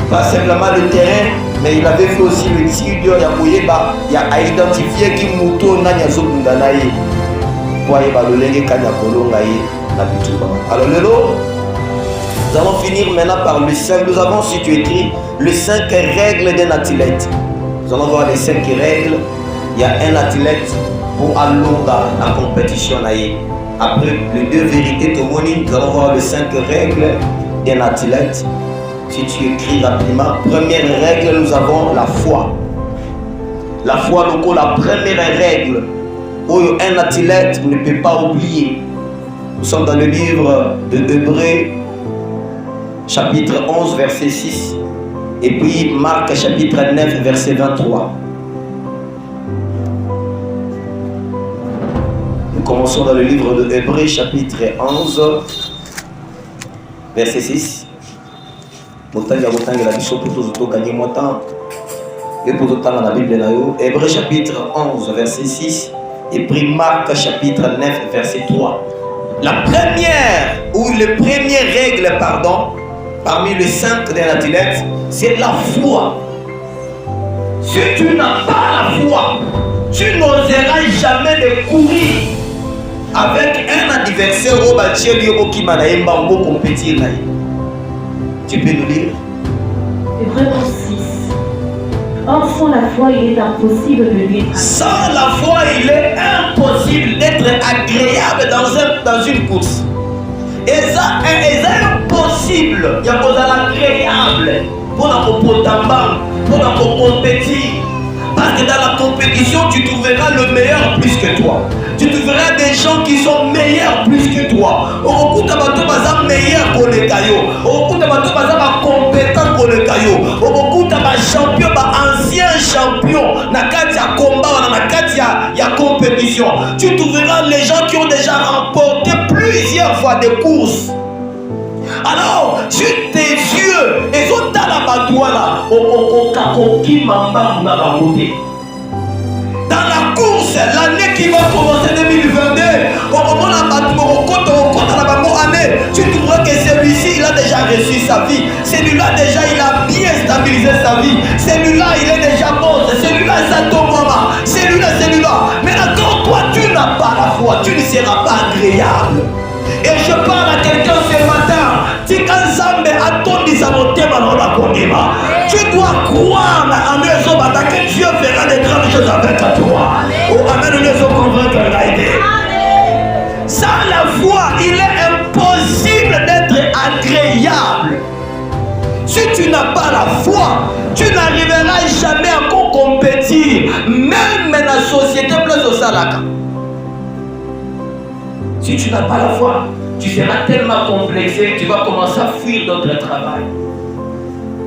Pas simplement le terrain, mais il avait fait aussi le studio. Il a identifié qui mouton n'a pas de pour aller le kanya kolonga alors nous allons finir maintenant par le 5. Nous avons situé écrit les 5 règles d'un athlète. Nous allons voir les 5 règles. Il y a un athlète pour aller dans la compétition. Après les deux vérités, nous allons voir les 5 règles d'un athlète. Si tu écris rapidement, première règle, nous avons la foi. La foi, la première règle où un athlète ne peut pas oublier. Nous sommes dans le livre de Hébreux, chapitre 11, verset 6. Et puis Marc, chapitre 9, verset 23. Nous commençons dans le livre de Hébreux, chapitre 11, verset 6. Hébreux, chapitre 11, verset 6. Et puis Marc, chapitre 9, verset 3. La première, ou les premières règles, parmi les 5 de la Tinette, c'est la foi. Si tu n'as pas la foi, tu n'oseras jamais de courir avec un adversaire au bâtiment qui m'a compétir. Tu peux nous lire?
Hébreux 6. Or, sans la foi, il est impossible de lui être agréable.
Sans la foi, il est impossible d'être agréable dans une course. Et ça est impossible. Il y a pas agréable pour la compétir. Parce que dans la compétition, tu trouveras le meilleur plus que toi. Tu trouveras des gens qui sont meilleurs plus que toi. Au tu vas meilleur pour les caillots. Au tu vas compétent pour les caillots. Au tu vas champion, ancien champion. Na katia combat, na katia compétition. Tu trouveras les gens qui ont déjà remporté plusieurs fois des courses. Alors, sur tes yeux, et sur ta la batoile, dans la course, l'année qui va commencer 2022, au moment tu trouveras que celui-ci, il a déjà reçu sa vie. Celui-là, déjà, il a bien stabilisé sa vie. Celui-là, il est déjà bon. Celui-là, ça tombe maman. Celui-là. Mais quand toi, tu n'as pas la foi, tu ne seras pas agréable. Et je parle à quelqu'un ce matin. Tu dois croire en que Dieu fera des grandes choses avec toi. Sans la foi, il est impossible d'être agréable. Si tu n'as pas la foi, tu n'arriveras jamais à compétir. Même dans la société plus au Salaka. Si tu n'as pas la foi, tu seras tellement complexé, tu vas commencer à fuir d'autres travail.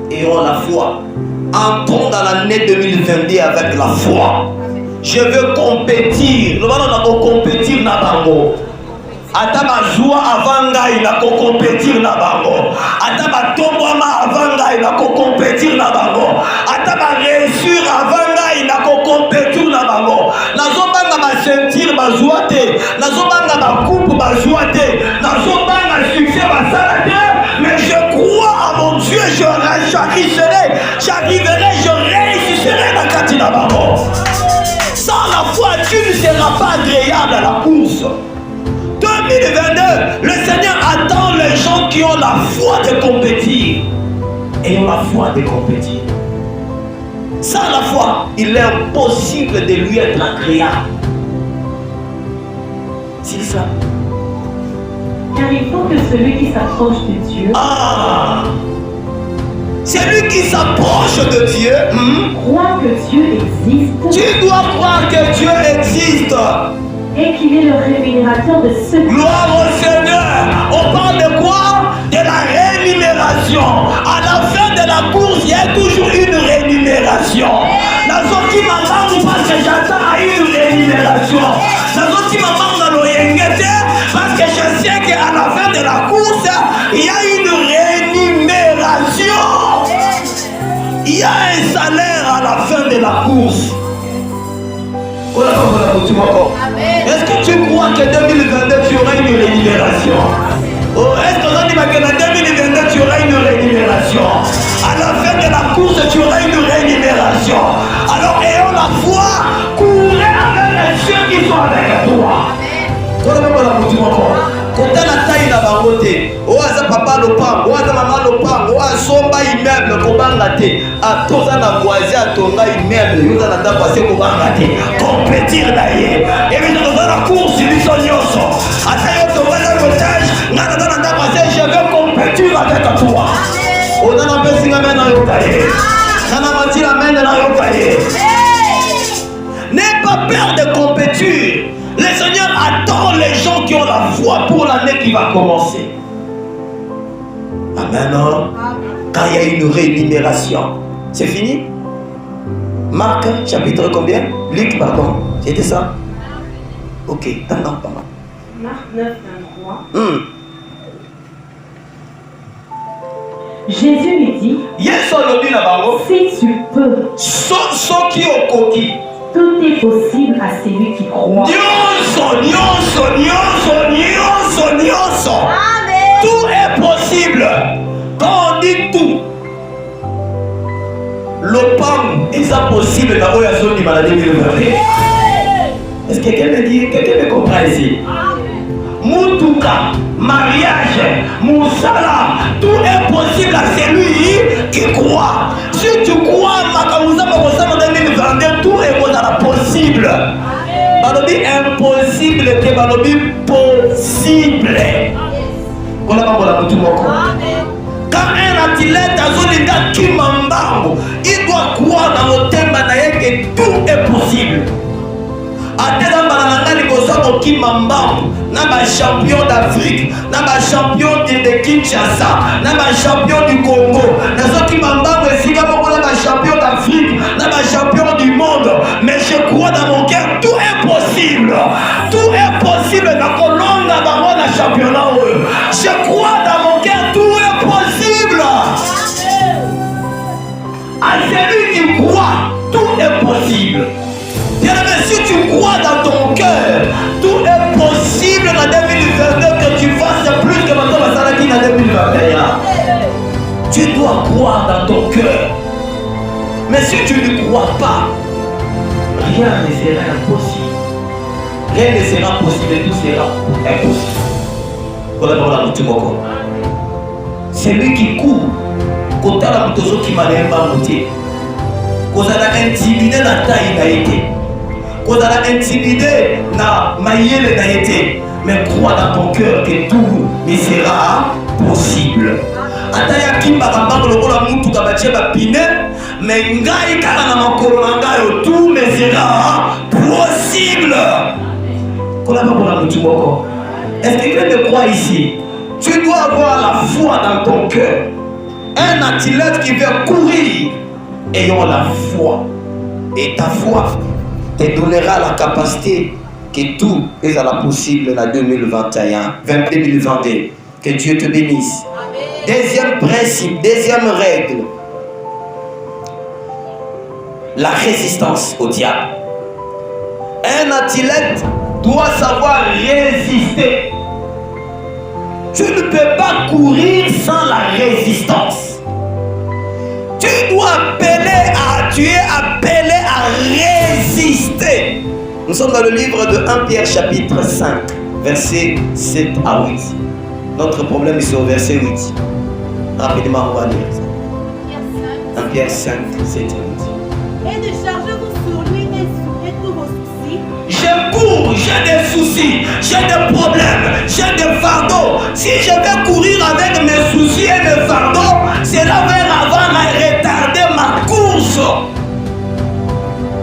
Et on la foi. Entrons dans l'année 2022 avec la foi. Je veux compétir. Nous allons compétir dans bango. Ata bazua avant ngai na compétir na bango. Ata batombama avant ngai na compétir na bango. Ata ba réussir avant ngai na compétir na bango. Nazobanga ma ceinture bazua te. Nazobanga ma coupe bazua te. Nazobanga succès basala te. Mais je crois à mon Dieu, j'arriverai, je réussirai dans Katina bango. Sans la foi, tu ne seras pas agréable à la course. 2022, le Seigneur attend les gens qui ont la foi de compétir. Et ont la foi de compétir. Sans la foi, il est impossible de lui être agréable. C'est ça.
Car il faut que celui qui s'approche de Dieu,
celui qui s'approche de Dieu,
croit que Dieu existe.
Tu dois croire que Dieu existe.
Et qu'il est le rémunérateur de ceux qui...
Gloire au Seigneur. On parle de quoi? De la rémunération. À la fin de la course, il y a toujours une rémunération. La sortie maman, parce que j'attends à une rémunération. La sortie maman, on a l'oyengete, parce que je sais qu'à la fin de la course, il y a une rémunération. Il y a un salaire à la fin de la course. Est-ce que tu crois que 2022 tu auras une rémunération? Est-ce que en 2022 tu auras une rémunération? À la fin de la course tu auras une rémunération. Alors ayons la foi, courez avec ceux qui sont avec toi. Quand la taille na bangote, oaza papa lopango, oaza maman lopango, oaza somba immeuble kobanga te, atoza na voisin atonga immeuble, yoza na ndako ase kobanga te, compétir na ye. Et puis nous avons la course biso nyonso. Ata yo tonga na cottage, ngana na ndako ase je veux compétir avec toi. Ona na pesinga mena yo kaye. Nana matila mena na yo kaye. N'aie pas peur de compétir. Le Seigneur attend les gens qui ont la foi pour l'année qui va commencer. Amen. Quand il y a une rémunération. C'est fini? Marc, chapitre combien? Luc, pardon. C'était ça? Ok, t'entends pas.
Marc 9, 23. Jésus lui dit, si tu peux, tout est possible à celui qui croit.
Tout est possible. Quand dit tout. L'opam, est-ce possible dans la zone de maladie de l'ouverture? Est-ce que quelqu'un me comprend ici? Moutouka, mariage, moussala, tout est possible à celui qui croit. Si tu crois, tout est possible. Balobi impossible, que balobi possible. Quand un athlète a zolinga kimambambo, il doit croire dans le thème que tout est possible. Atela banana liboso kimambambo, na ba champion d'Afrique, na ba champion de Kinshasa, na ba champion du Congo, na zo kimambambo esika moko na ba champion d'Afrique, na ba champion du monde. Mais je crois dans mon cœur, tout est possible. Tout est possible dans Colomba bango na championnat. Je crois dans mon cœur, tout est possible. À celui qui croit, tout est possible. Bien-aimé, si tu crois dans ton cœur, tout est possible en 2022 que tu fasses plus que maintenant en 2021. Tu dois croire dans ton cœur. Mais si tu ne crois pas, rien ne sera impossible. Rien ne sera possible et tout sera impossible. C'est lui qui court. Quand la motozo qui m'a l'air pas monté. Quand elle a intimidé la taille n'a été. Quand elle a intimidé la maïelle n'a été. Mais crois dans ton cœur que tout ne sera possible. Ataya kimba kabako lokola mutu kabache bapine. Mais ngai kala na makolo na ngai tout me sera possible. Est-ce que quelqu'un me croit ici? Tu dois avoir la foi dans ton cœur. Un athlète qui veut courir, ayons la foi. Et ta foi te donnera la capacité que tout est à la possible en 2021, 2022. Que Dieu te bénisse. Amen. Deuxième principe, deuxième règle. La résistance au diable. Un athlète doit savoir résister. Tu ne peux pas courir sans la résistance. Tu dois tu es appelé à résister. Nous sommes dans le livre de 1 Pierre chapitre 5, versets 7 à 8. Notre problème est au verset 8. Rapidement, on va lire ça. 1 Pierre 5, 7 à 8.
Et de chargez-vous sur lui et tous vos soucis.
Je cours, j'ai des soucis, j'ai des problèmes, j'ai des fardeaux. Si je vais courir avec mes soucis et mes fardeaux, cela va avant à retarder ma course.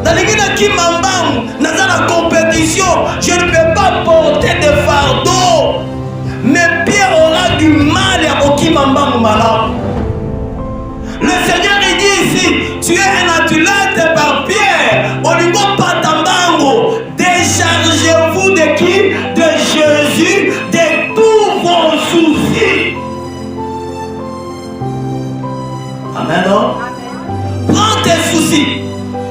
Dans la compétition, je ne peux pas porter des fardeaux. Mes pieds auront du mal à Okimambam Malam. Le Seigneur il dit ici, tu es un athlète par Pierre, Oligo Patambango, déchargez-vous de qui? De Jésus, de tous vos soucis. Amen. Prends tes soucis,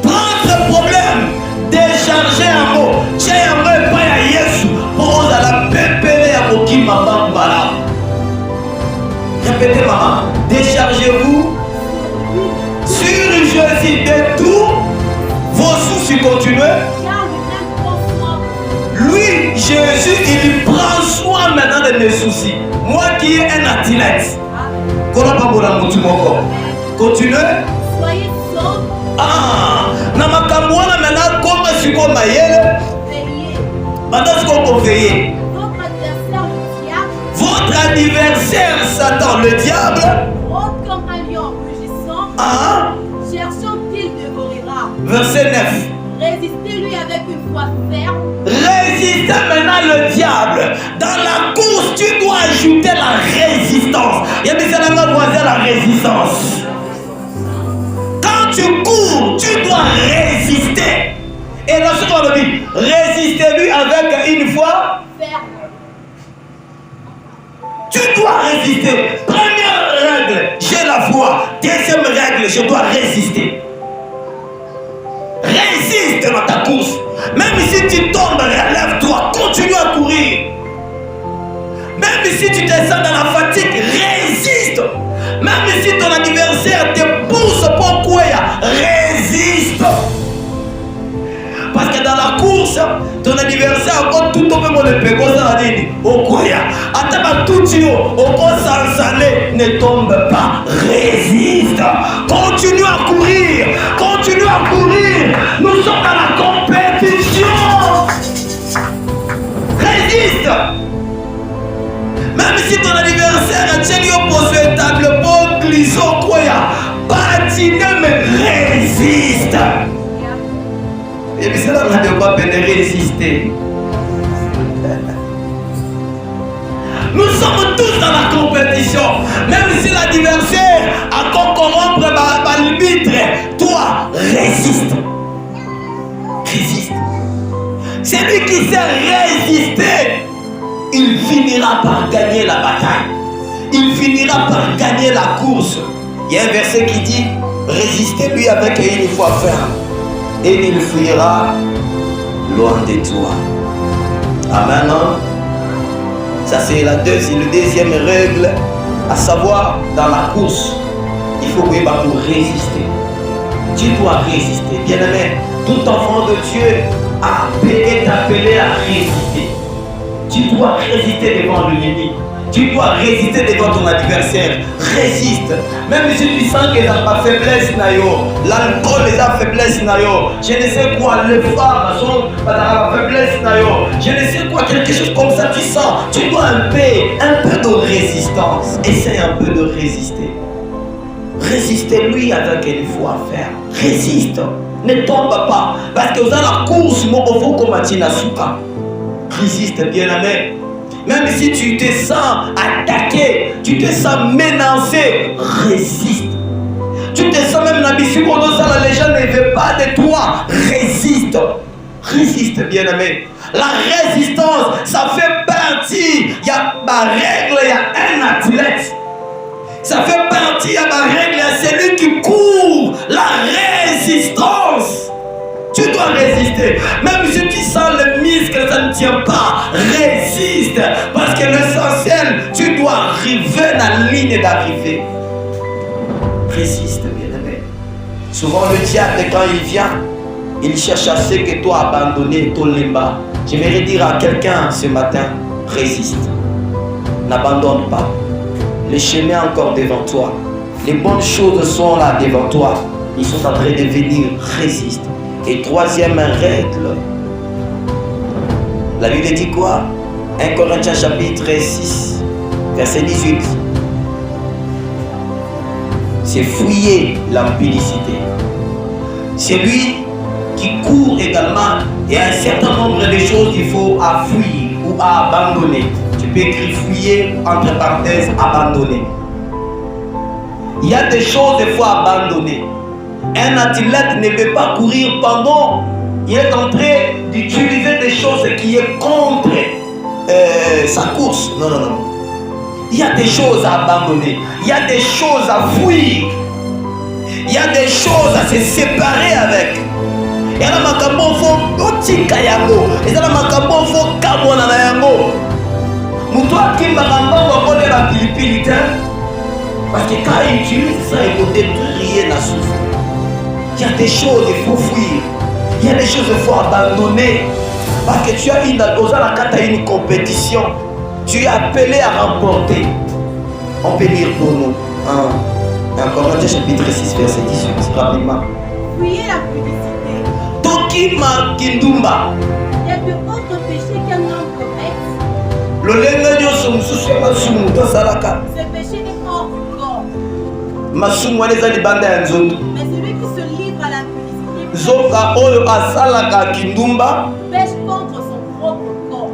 prends tes problèmes, déchargez un mot. J'ai un mot pas à Yesu, pour la pépélé à Okimambam Malam. Répétez maman, déchargez-vous sur Jésus de tous vos soucis. Continuez. Lui, Jésus, il prend soin maintenant de mes soucis. Moi qui est un athlète. Continuez.
Soyez saufs.
Ah, Namakamwana maintenant comme si comme Mayele.
Veillez.
Maintenant ce qu'on peut veiller.
Votre adversaire, le diable.
Votre adversaire, Satan, le diable.
Rôde comme un lion rugissant.
Ah.
Cherchant qu'il dévorera.
Verset 9.
Résistez-lui avec une foi ferme.
Résistez maintenant le diable. Dans la course, tu dois ajouter la résistance. Il y a des éléments voisins la résistance. Quand tu cours, tu dois résister. Et là, ce qu'on dit, résistez-lui avec une foi
Ferme.
Tu dois résister. Première règle, j'ai la foi. Deuxième règle, je dois résister. Résiste dans ta course. Même si tu tombes, relève-toi. Continue à courir. Même si tu descends dans la fatigue, résiste. Même si ton adversaire te pousse pour quoi, résiste. Parce que dans la course, ton adversaire, quand tout tombe mon épée, ça va dire, au quoi, attends, tout au s'installer, ne tombe pas, résiste. Continue à courir, continue à courir. Nous sommes dans la compétition. Résiste. Même si ton adversaire tient opposé table pour glisser au quoi, patiner, mais résiste. Et puis cela n'a pas peine de résister. Nous sommes tous dans la compétition. Même si l'adversaire a corrompre l'arbitre, toi, résiste. Résiste. Celui qui sait résister, il finira par gagner la bataille. Il finira par gagner la course. Il y a un verset qui dit, résistez-lui avec une foi ferme, et il fuira loin de toi. Amen. Ça c'est la deuxième règle, à savoir dans la course, il faut que pour résister. Tu dois résister. Bien aimé, tout enfant de Dieu est appelé à résister. Tu dois résister devant l'ennemi. Tu dois résister devant ton adversaire. Résiste. Même si tu sens que dans ta faiblesse, l'alcool est la faiblesse, je ne sais quoi, les femmes sont dans la faiblesse, je ne sais quoi, quelque chose comme ça, tu sens. Tu dois un peu de résistance. Essaye un peu de résister. Résistez-lui avec une foi ferme. Résiste. Ne tombe pas. Parce que dans la course, mon enfant comme Atina Souka. Résiste, bien-aimé. Même si tu te sens attaqué, tu te sens menacé, résiste. Tu te sens même l'ambition pour ça, la légende ne veut pas de toi, résiste. Résiste, bien-aimé. La résistance, ça fait partie. Il y a ma règle, il y a un athlète. Ça fait partie, il y a ma règle, il y a celui qui court. La résistance. Tu dois résister. Même si tu sens le muscle, ça ne tient pas. Résiste. Parce que l'essentiel, tu dois arriver dans la ligne d'arrivée. Résiste, bien-aimé. Souvent, le diable, quand il vient, il cherche à ce que toi abandonnes ton limba. J'aimerais dire à quelqu'un ce matin, résiste. N'abandonne pas. Le chemin est encore devant toi. Les bonnes choses sont là devant toi. Ils sont en train de venir. Résiste. Et troisième règle, la Bible dit quoi? 1 Corinthiens chapitre 6, verset 18. C'est fouiller l'impudicité. Celui qui court également, il y a un certain nombre de choses qu'il faut à fuir ou à abandonner. Tu peux écrire fouiller, entre parenthèses, abandonner. Il y a des choses qu'il faut abandonner. Un athlète ne peut pas courir pendant il est en train d'utiliser des choses qui est contre sa course. Non, non, non. Il y a des choses à abandonner. Il y a des choses à fuir. Il y a des choses à se séparer avec. Il y a des choses à se séparer avec. Il y a des choses à se séparer avec. Parce que quand il utilise ça, il peut détruire la souffrance. Il y a des choses qu'il faut fuir. Il y a des choses qu'il faut abandonner. Parce que tu as une compétition. Tu es appelé à remporter. On peut lire pour nous. En Corinthiens chapitre 6, verset 18, rapidement.
Fuyez la publicité.
Tokima Kindumba.
Il y a de autres péchés qu'un homme commet. Ce péché est hors du corps. Mais celui qui se livre à l'impudicité pêche contre son propre corps.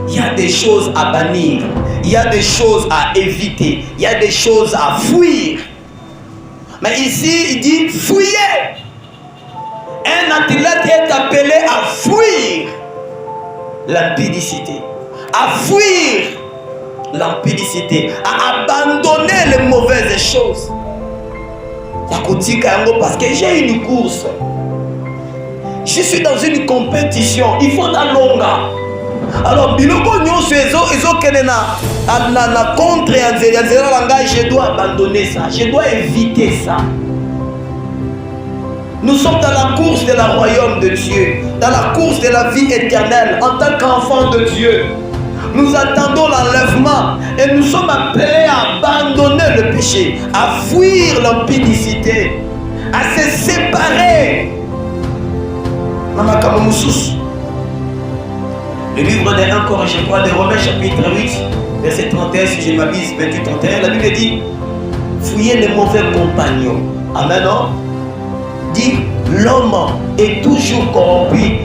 Il y a des choses à bannir, il y a des choses à éviter, il y a des choses à fuir. Mais ici, il dit fuyez. Un athlète est appelé à fuir l'impudicité, à fuir l'impudicité, à abandonner les mauvaises choses. Parce que j'ai une course, je suis dans une compétition, il faut la longue. Alors biloko nyonso ezokende na contre ya nzela na ngai, je dois abandonner ça, je dois éviter ça. Nous sommes dans la course de la royaume de Dieu, dans la course de la vie éternelle en tant qu'enfants de Dieu. Nous attendons l'enlèvement et nous sommes appelés à abandonner le péché, à fuir l'impudicité, à se séparer. Le livre des 1 Corinthiens, je crois, de Romains chapitre 8, verset 31, si je ne m'abuse, 28-31, la Bible dit, fuyez les mauvais compagnons. Amen, non? Dit, l'homme est toujours corrompu.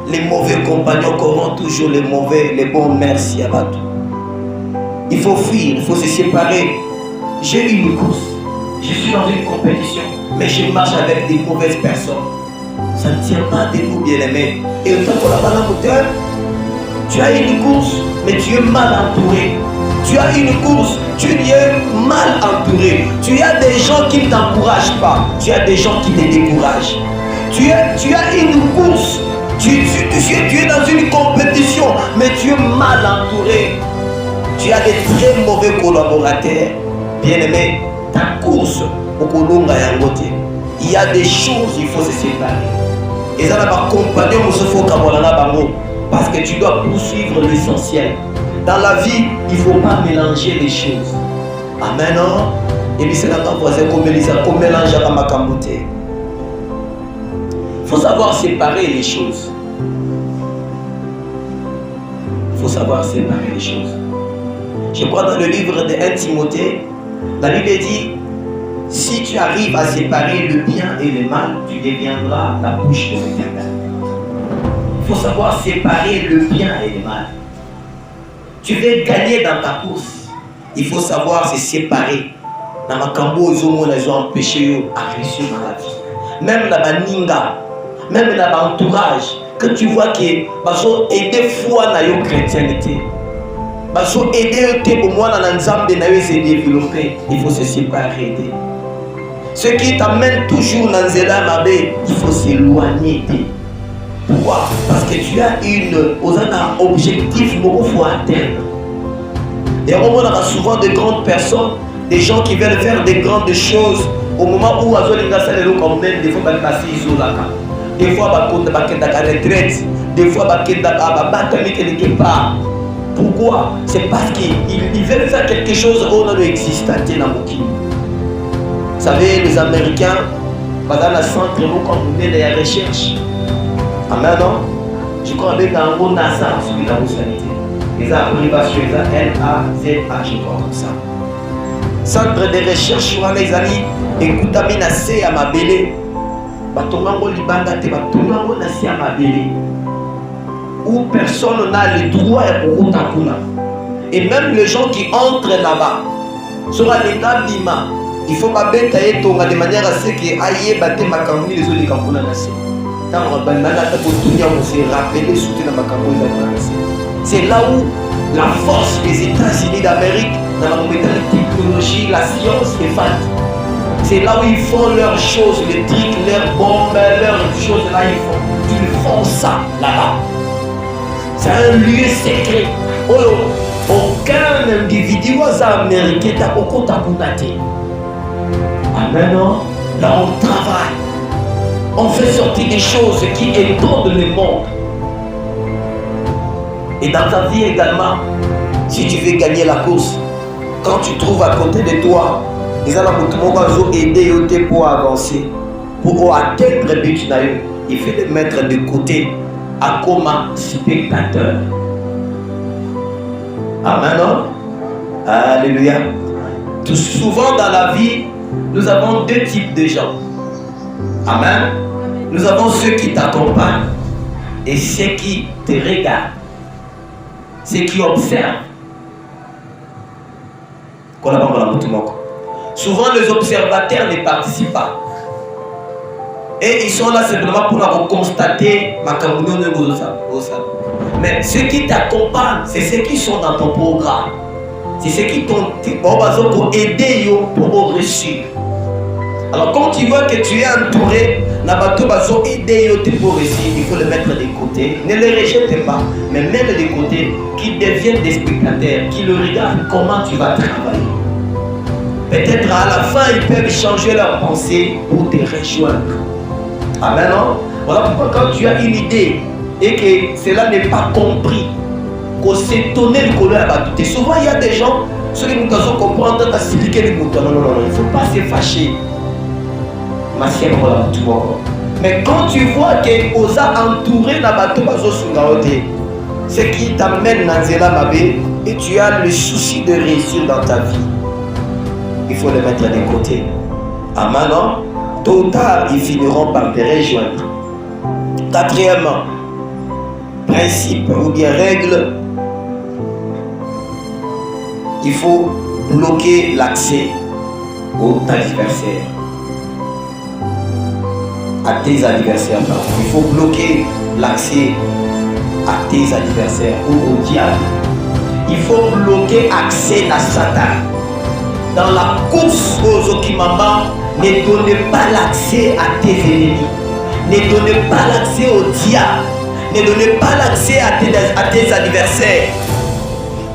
Les mauvais compagnons corrompent toujours les mauvais, les bons. Merci à Batou. Il faut fuir, il faut se séparer. J'ai une course, je suis dans une compétition, mais je marche avec des mauvaises personnes. Ça ne tient pas debout, bien-aimé. Et autant qu'on a mal moteur, tu as une course, mais tu es mal entouré. Tu as une course, tu es mal entouré. Tu as des gens qui ne t'encouragent pas. Tu as des gens qui te découragent. Tu as une course. Tu es dans une compétition, mais tu es mal entouré. Tu as des très mauvais collaborateurs. Bien-aimé, ta course, au Kolonga Yangote, il y a des choses, il faut se séparer. Et ça n'a pas compagnon, parce que tu dois poursuivre l'essentiel. Dans la vie, il ne faut pas mélanger les choses. Amen. Et puis c'est là ton voisin comme mélange à ma camboté. Il faut savoir séparer les choses. Il faut savoir séparer les choses. Je crois dans le livre de 1 Timothée, la Bible dit, si tu arrives à séparer le bien et le mal, tu deviendras la bouche de l'Éternel. Il faut savoir séparer le bien et le mal. Tu veux gagner dans ta course, il faut savoir se séparer. Dans ma cambo, ils ont empêché à réussir dans la vie. Même dans la ninga, même dans l'entourage, quand tu vois que ils ont aidé foi dans la chrétienté, ils ont aidé pour moi dans l'ensemble de se développer, il faut se séparer. Ce qui t'amène toujours dans Zéla Mabé, il faut s'éloigner. Pourquoi? Parce que tu as un objectif qu'il faut atteindre. Et on a souvent de grandes personnes, des gens qui veulent faire des grandes choses. Au moment où ils ont des fois ils passent isolaka, des fois ils ont retraite, des fois ils ont quelque part. Pourquoi? C'est parce qu'ils veulent faire quelque chose où on existant dans le monde. Vous savez, les Américains, dans le centre de la recherche. Amen, non? Je crois que dans le NASA, celui de la sanité. Les abrégation, les NAZA, je crois comme ça. Centre de recherche, les amis, écoute, à C à ma belle. Batongango libanda te batongango na C à ma belle. Où personne n'a le droit de route. Et même les gens qui entrent là-bas, sur l'état d'Ima, il faut pas bêter de manière à ce que aïe batte ma cambi les autres campona na C. C'est là où la force des États-Unis d'Amérique dans la technologie, la science est faite. C'est là où ils font leurs choses, les trucs, leurs bombes, leurs choses là, ils font ça là-bas. C'est un lieu secret. Aucun individu américain n'a aucun taponaté. Amen. Là on travaille. On fait sortir des choses qui étendent le monde. Et dans ta vie également, si tu veux gagner la course, quand tu trouves à côté de toi, ils ont aidé pour avancer, pour atteindre le but, il faut les mettre de côté à comme spectateur. Amen. Alléluia. Tout souvent dans la vie, nous avons deux types de gens. Amen. Nous avons ceux qui t'accompagnent et ceux qui te regardent, ceux qui observent. Souvent les observateurs ne participent pas. Et ils sont là simplement pour constater ma communion. Mais ceux qui t'accompagnent, c'est ceux qui sont dans ton programme. C'est ceux qui t'ont aidé pour réussir. Alors quand tu vois que tu es entouré, Nabato Bazo aider pour réussir, il faut le mettre de côté. Ne les rejette pas, mais mets-le de côté, qu'ils deviennent des spectateurs, qu'ils regardent comment tu vas travailler. Peut-être à la fin, ils peuvent changer leur pensée pour te rejoindre. Amen, non? Voilà pourquoi quand tu as une idée et que cela n'est pas compris, qu'on s'étonne le colère à tout. Souvent, il y a des gens, ceux qui nous ont comprendre, tu as expliqué le bouton. Non, il ne faut pas se fâcher. Mais quand tu vois que vous a entouré la bateau, ce qui t'amène dans Zela Mabé et tu as le souci de réussir dans ta vie, il faut le mettre de côté. Amen, non? Tôt ou tard, ils finiront par te rejoindre. Quatrièmement, principe ou bien règle, il faut bloquer l'accès aux adversaires. À tes adversaires, pardon. Il faut bloquer l'accès à tes adversaires ou au diable. Il faut bloquer l'accès à Satan. Dans la course aux Okimamba, ne donnez pas l'accès à tes ennemis. Ne donnez pas l'accès au diable. Ne donnez pas l'accès à tes adversaires.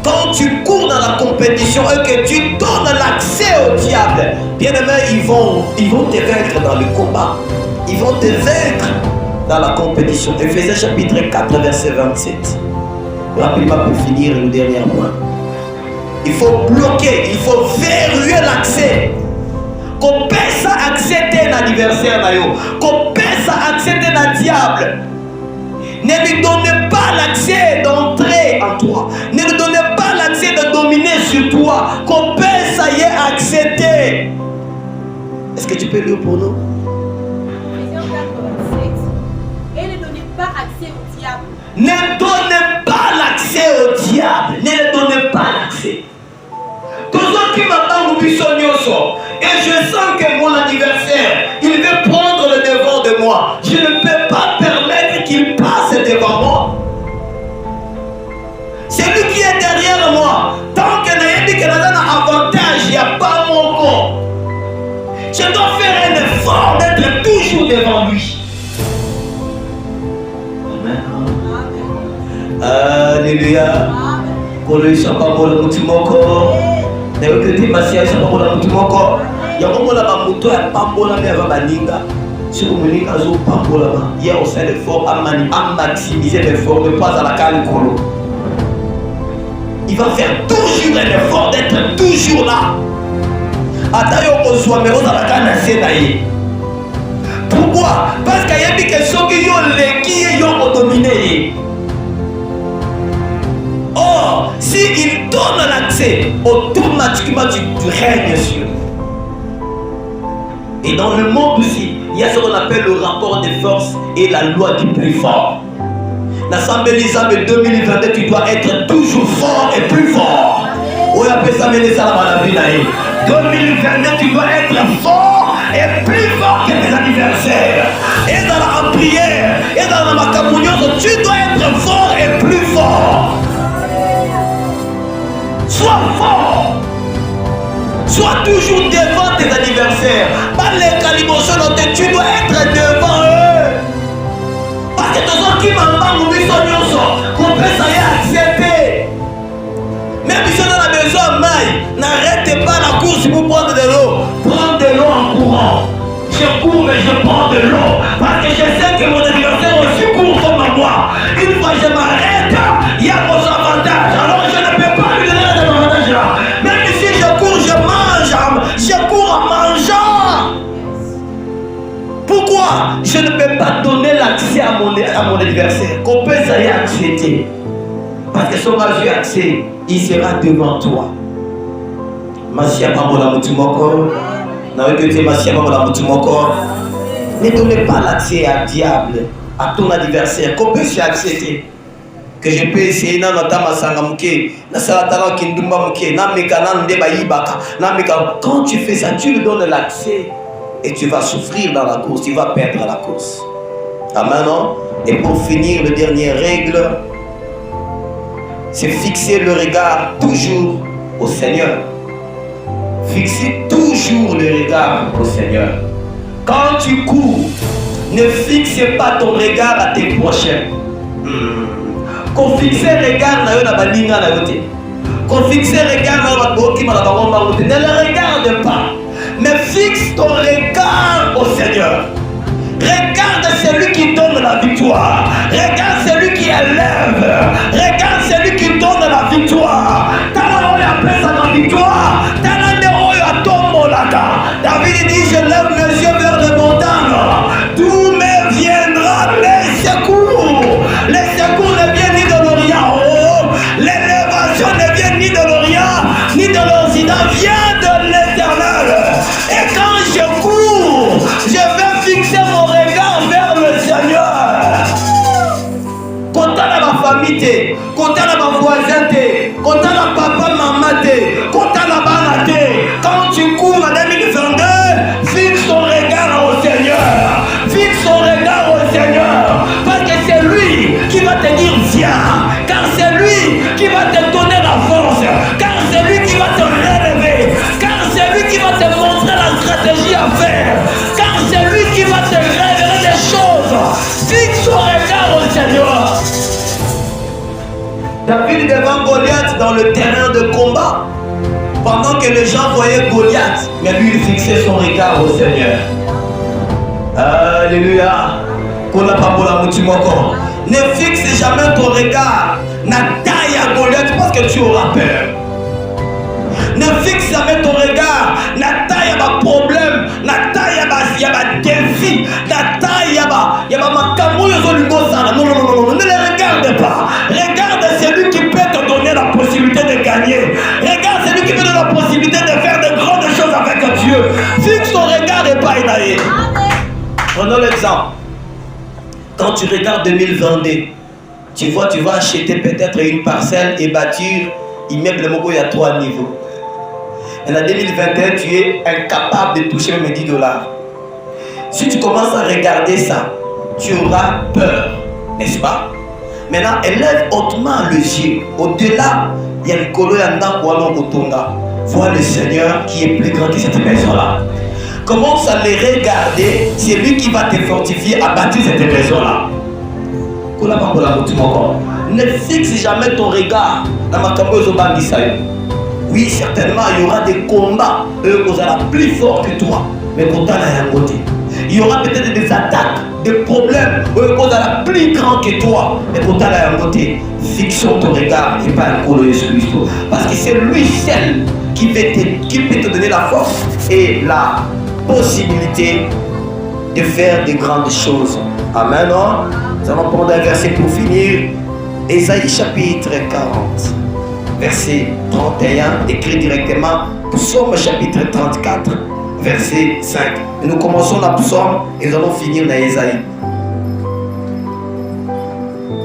Quand tu cours dans la compétition et que tu donnes l'accès au diable, bien aimé, ils vont te vaincre dans le combat. Ils vont te vaincre dans la compétition. Éphésiens chapitre 4, verset 27. Rapidement pour finir le dernier point. Il faut bloquer, il faut verrouiller l'accès. Qu'on puisse accepter un adversaire, qu'on puisse accepter un diable. Ne lui donnez pas l'accès d'entrer en toi. Ne lui donnez pas l'accès de dominer sur toi. Qu'on puisse accepter. Est-ce que tu peux lire pour nous? Ne donnez pas l'accès au diable. Ne le donnez pas l'accès. Tout ce qui m'attend au buissonioso. Et je sens que mon adversaire, il veut prendre le devant de moi. Je ne peux pas permettre qu'il passe devant moi. C'est lui qui est derrière moi. Tant que je n'ai pas avantage, il n'y a pas mon corps. Je dois faire un effort d'être toujours devant lui. Alléluia. Pour lui, ça pas pour le mutimoko. D'ailleurs, que tu m'as dit, ça pas pour le mutimoko. Il y a un moment là, moto est pas pour la mer, baninga. Si vous me dites que vous pas pour la mer, il y a aussi l'effort à maximiser l'effort de pas à la calicolo. Il va faire toujours un effort d'être toujours là. Attends, on soit mais on a la canne. Pourquoi? Parce qu'il y a des questions qui ont dominé. Or, s'il donne l'accès, automatiquement tu règnes sur lui. Et dans le monde aussi, il y a ce qu'on appelle le rapport des forces et la loi du plus fort. L'Assemblée Lisame 2022, tu dois être toujours fort et plus fort. On appelle ça la vie. 2022, tu dois être fort et plus fort que tes adversaires. Et dans la prière, et dans la macamouniose, tu dois être fort et plus fort. Sois fort. Sois toujours devant tes adversaires. Pas les calibrochons, tu dois être devant eux. Parce que tous ceux qui m'entendent, qu'on peut accepter. Même si on a besoin de maille, n'arrêtez pas la course pour prendre de l'eau. Prends de l'eau en courant. Je cours mais je prends de l'eau. Parce que je sais que mon adversaire aussi court comme moi. Une fois je m'arrête, il y a vos avantages. Alors je ne peux pas lui donner cet avantage-là. Même si je cours, je mange. Je cours en mangeant. Pourquoi je ne peux pas donner l'accès à mon adversaire? Qu'on peut s'y accepter. Parce que son âge accès, il sera devant toi. Masia Pamola Mutumoko. Ne donnez pas l'accès à diable, à ton adversaire. Qu'on peut s'y accepter. Que je peux essayer quand tu fais ça, tu lui donnes l'accès et tu vas souffrir dans la course, tu vas perdre la course. Amen, non? Et pour finir, la dernière règle, c'est fixer le regard toujours au Seigneur. Fixez toujours le regard au Seigneur. Quand tu cours, ne fixe pas ton regard à tes prochains. Qu'on fixe regard na yo na baninga na yo te. Qu'on fixe regard na baboki na bango te. Ne le regarde pas, mais fixe ton regard au Seigneur. Regarde celui qui donne la victoire. Regarde celui qui élève. Regarde celui qui donne la victoire. Tala oyo apesa la victoire. Tala nde oyo atombolaka. David dit, je lève mes yeux vers les montagnes. D'où me viendra les secours. Les secours ne viennent ni de l'Orient. Oh, l'élévation ne vient ni de l'Orient, ni de l'Occident. Vient de l'Éternel. Et quand je cours, je vais fixer mon regard vers le Seigneur. Content à ma famille, content à ma voisin, content à papa, maman, content à ma banane. Quand tu cours en 2022, fixe ton regard au Seigneur. Fixe ton regard au Seigneur. Parce que c'est lui qui va te dire viens. Car c'est lui qui va te donner la force. Car c'est lui qui va te relever. Car c'est lui qui va te montrer la stratégie à faire. Car c'est lui qui va te révéler des choses. Fixe ton regard au Seigneur. David devant Goliath dans le terrain de combat. Pendant que les gens voyaient Goliath, mais lui il fixait son regard au Seigneur. Alléluia. Ne fixe jamais ton regard na taille à Goliath parce que tu auras peur. Ne fixe jamais ton regard na taille à ma problème, na taille à ma défi, na taille à ma camoufle. Non, ne les regarde pas. Regarde celui qui peut te donner la possibilité de gagner. Regarde celui qui peut te donner la possibilité de faire de grandes choses avec Dieu. Fixe ton regard et pas énaillé. Prenons l'exemple. Quand tu regardes 2022, tu vois, tu vas acheter peut-être une parcelle et bâtir immeuble Mogo, il y a 3 niveaux. Et en 2021, tu es incapable de toucher même 10 $. Si tu commences à regarder ça, tu auras peur, n'est-ce pas? Maintenant, élève hautement le yeux. Au-delà, il y a le colo yanda Kualo Kotonga. Vois le Seigneur qui est plus grand que cette maison-là. Commence à les regarder. C'est lui qui va te fortifier à bâtir cette maison-là. Ne fixe jamais ton regard dans ma campagne. Oui, certainement, il y aura des combats. Eux, vous allez plus fort que toi. Mais pourtant, il y aura peut-être des attaques, des problèmes. Eux, vous allez plus grand que toi. Mais pourtant, fixons ton regard et pas un colo de Jésus-Christ. Parce que c'est lui seul qui peut te donner la force et la possibilité de faire de grandes choses. Amen. Nous allons prendre un verset pour finir. Ésaïe chapitre 40, verset 31, écrit directement. Psaume chapitre 34, verset 5. Et nous commençons la psaume et nous allons finir dans Ésaïe.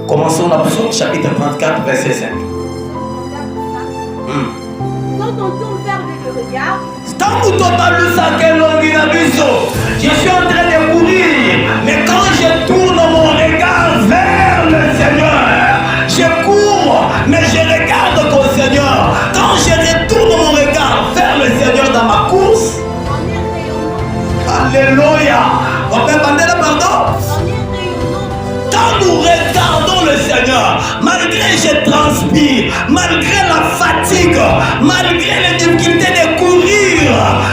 Commençons la psaume chapitre 34, verset 5.
Quand on tourne vers le regard,
je suis en train de courir, mais quand je tourne mon regard vers le Seigneur, je cours, mais je regarde ton Seigneur. Quand je retourne mon regard vers le Seigneur dans ma course, alléluia. Pardon. Quand nous regardons le Seigneur, malgré je transpire, malgré la fatigue, malgré les difficultés de courir,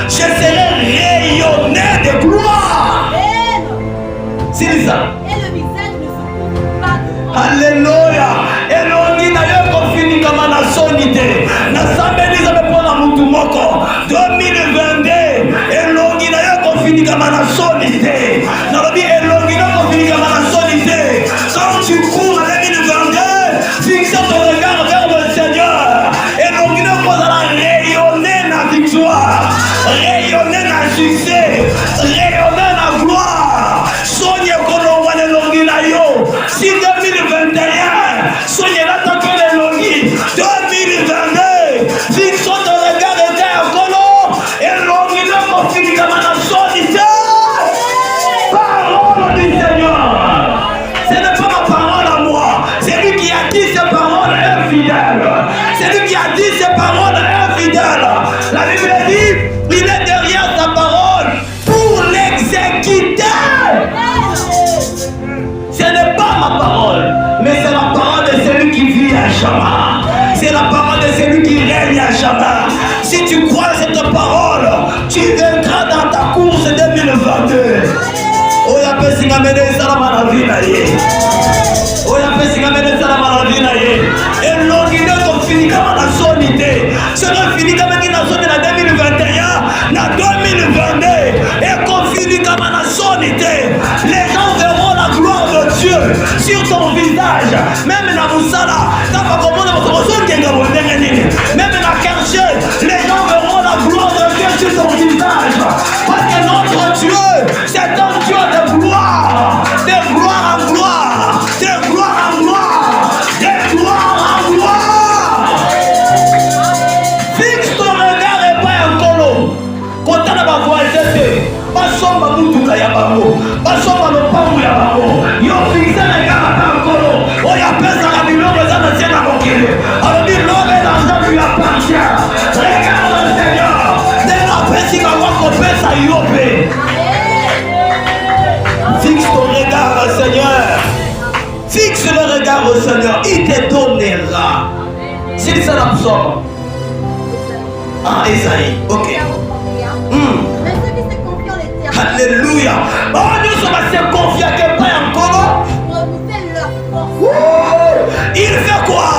je serai rayonné de gloire. C'est ça.
et le visage ne se couvre pas.
Alléluia. Et l'on dit d'ailleurs qu'on finit comme un sonité. N'a jamais dit ça me prend la moutou moko. 2022. Et l'on dit d'ailleurs qu'on finit comme un sonité. N'a dit et l'on dit qu'on finit comme un sonité. Quand tu cours en 2022, fixe ton regard vers le Seigneur. Et l'on dit qu'on va rayonner la victoire, rayonner la succès, rayonner la gloire. Soignez qu'on envoie les longues là yo. Si 2021, soignez là tant que les longues. 2022, fixons ton regard et terre colo. Et longues là qu'on finit comme un sonité. Parole du Seigneur. Ce n'est pas ma parole à moi. C'est lui qui a dit ces paroles infidèles. C'est lui qui a dit ces paroles infidèles. La Bible dit, il est derrière sa parole tu crois cette parole, tu vaincras dans ta course 2022. Oya pesi ngamene salama na vida ye. Oya pesi ngamene salama na vida ye. Et l'ordine ko fini kama na sonité. Sera fini kama na sonité na 2021, na 2022 et ko fini kama na sonité. Les gens verront la gloire de Dieu sur ton visage. Même na musala, ta pas comprendre votre son kenga bondenge nini. Même na quartier, les gens verront la gloire de Dieu sur ton visage. Parce que notre Dieu, c'est un Dieu de gloire, de gloire en gloire, de gloire en gloire, de gloire en gloire. Fixe ton regard et pas un colo. Quand on a ma voix, c'est basomba mutuka ya bango, basomba lopango ya bango. Yo fixe le regard à un colo. Oh ya pesa la million de gens dans la moquille. Alors dit l'homme et l'argent lui appartient. Regarde le Seigneur. Dès la pesa il va voir qu'on pesa yopé. Fixe ton regard au Seigneur. Fixe le regard au Seigneur. Il te donnera. C'est ça la psaume. Ah, Esaïe. Ok.
Mais ceux qui se confient en l'éternel.
Alléluia. Oh, nous sommes assez confiants que pas encore.
Renouveler leur force.
Il fait quoi?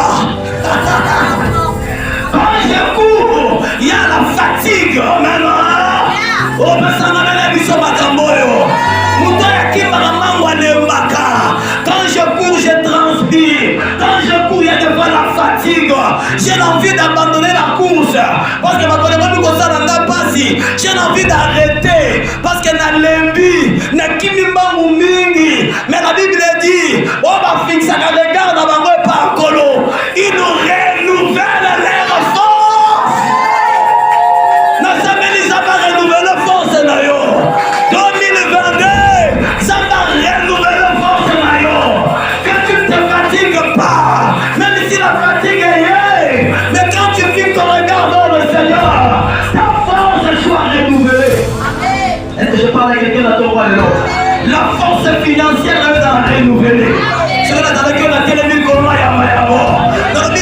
Quand je cours, il y a la fatigue. Oh, maman. Oh, mais ça m'a mené à biso makamboyo. Quand je cours, je transpire. Quand je cours, il y a devant la fatigue. J'ai envie d'abandonner la course. Parce que j'ai envie d'arrêter. Parce que na lembi, na kimimba mingi. Mais la Bible dit, on va fixer un regard dans ma par colo. Il nous renouvelle leur force. Nous sommes ça va renouveler force na yo. 2022, ça va renouveler force na yo. Que tu ne te fatigues pas, même si la fatigue est liée. Mais quand tu fixes ton regard dans le Seigneur, ta force soit renouvelée. Est-ce que je parle à quelqu'un dans ton roi de l'autre? La force financière est dans la renouveler. C'est là dans laquelle la télévision comment il y a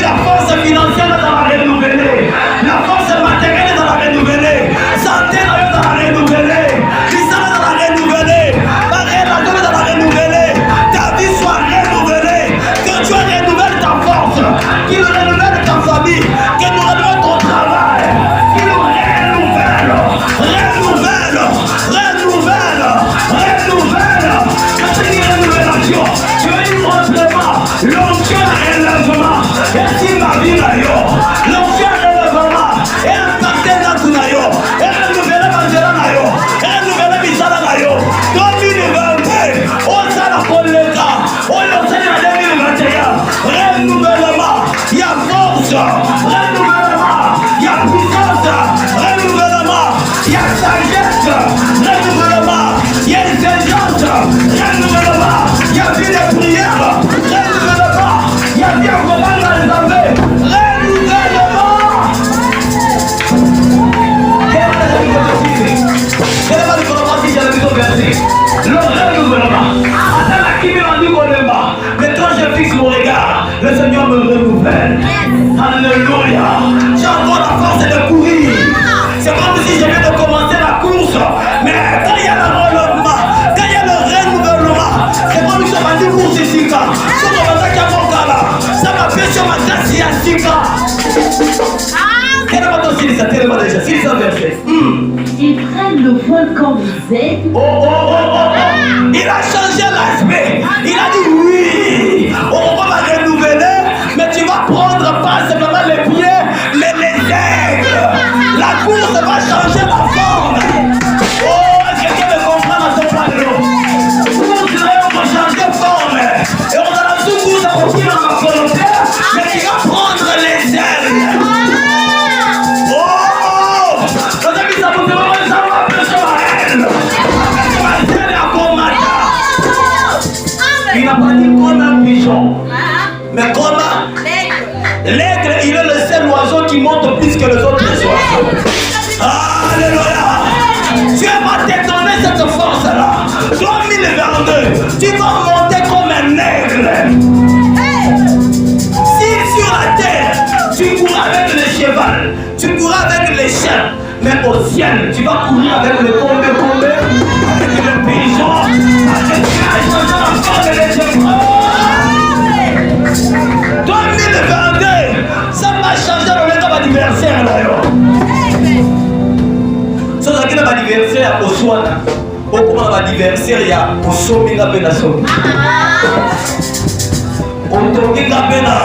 la force financière est dans la renouveler. La force matérielle est dans la renouveler. Santé est dans la renouveler. Christian est dans la renouveler. Barrière est dans la renouveler. Ta vie soit renouvelée. Que Dieu renouvelle ta force. Qu'il renouvelle ta famille. Qu'il nous renouvelle ton travail. Qu'il nous renouvelle. Renouvelle. Renouvelle. Renouvelle. C'est une rénovation. Tu veux une retraite. L'ancien relèvement. Et si ma vie là yo. L'ancien relèvement. Et un partenaire dans tout na yo. Et renouveler ma gérant na yo. Et renouveler misala na yo. 2022. On s'en a pour l'État. On le sait en 2021. Renouvellement. Il y a force. Renouvellement. Il y a puissance. Renouvellement. Il y a sagesse. Renouvellement. Il y a intelligence. Renouvellement. Il y a vie de prière. Renouvellement. Il y a bien comment dans les armées. Renouvellement. Quel est le gouvernement si j'ai la maison versée? Le renouvellement. Attends la qui m'a dit qu'on est bas. Mais quand je fixe mon regard, le Seigneur me renouvelle. Alléluia. J'ai encore la force de courir. C'est comme si je viens de commencer la course. Mais quand il y a le relèvement, quand il y a le renouvellement, c'est comme si on m'a dit course ici. Ça m'a fait sur ma classe il y a 6 ans. Quel est votre style, ça tellement déjà 600 versets.
Ils prennent le vol quand vous êtes.
Il a changé l'aspect. Il a dit oui. On va renouveler, mais tu vas prendre pas simplement les pieds, mais les aigles. La course va changer la forme. Oh, est-ce que quelqu'un me comprend dans ce panneau? Course là, on va changer de forme. Et on a la sous-course à partir de ma volonté, mais tu vas prendre les ailes. Oh, vous avez vu ça, vous devez ça va appeler sur la haine. Il n'a pas dit comme un pigeon, mais comme l'aigle. Il est le seul oiseau qui monte plus que les autres oiseaux. Alléluia. Dieu va te donner cette force-là. 2022, tu vas monter comme un aigle. Si sur la terre, tu cours avec le cheval, tu courir avec les chiens. Mais au ciel, tu vas courir avec le combe, avec le pigeon, avec la forme et les épreuves. 2022, ça va changer le anniversaire là. Ça va être l'anniversaire au soir. Comment l'anniversaire il y a au sommet de la pénation. On tombe la pénation.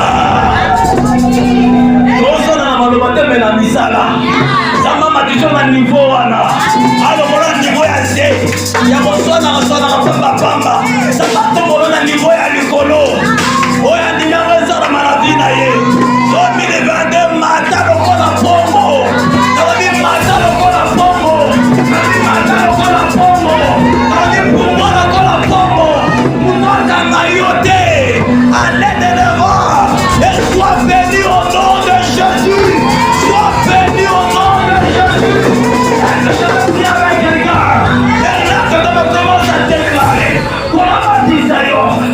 On a maloba te mena misala. Sama matiso na niveau wana. Alors voilà niveau ya C. Ya moswana pamba pamba. Sama tombo na niveau ya likolo. Oya ndinyanga zara maravina ye. 2022 mata lokola pombo. Nabi mata lokola pombo. Nabi mata lokola pombo. Nabi pombo lokola pombo. Munaka mayote. Allez de devant. Et sois béni au nom de Jésus. Sois béni au nom de Jésus. Est-ce que je veux prier avec quelqu'un? Et là, quand on commence à déclarer, comment dire ça?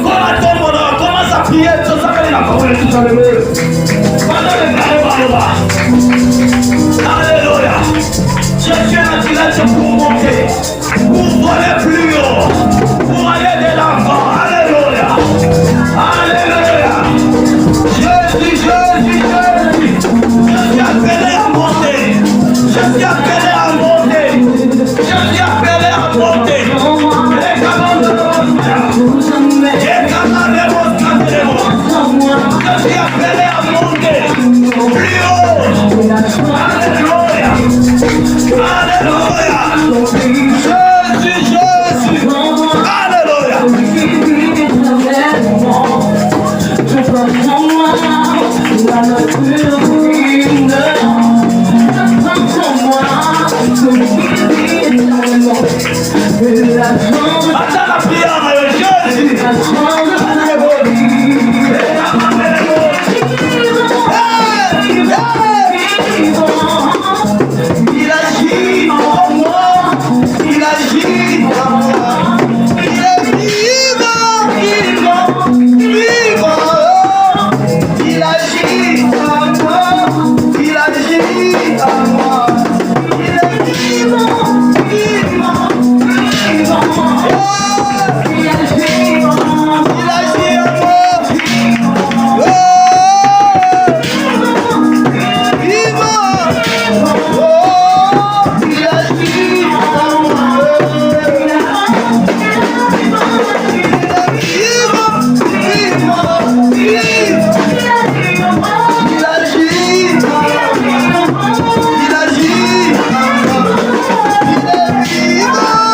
Comment commence à prier? Ça s'appelle la parole de Dieu. Alléluia. Jésus a dit là, c'est pour monter, pour voler plus haut, pour aller de l'avant. Alléluia. Alléluia. Jésus, Jésus, Jésus.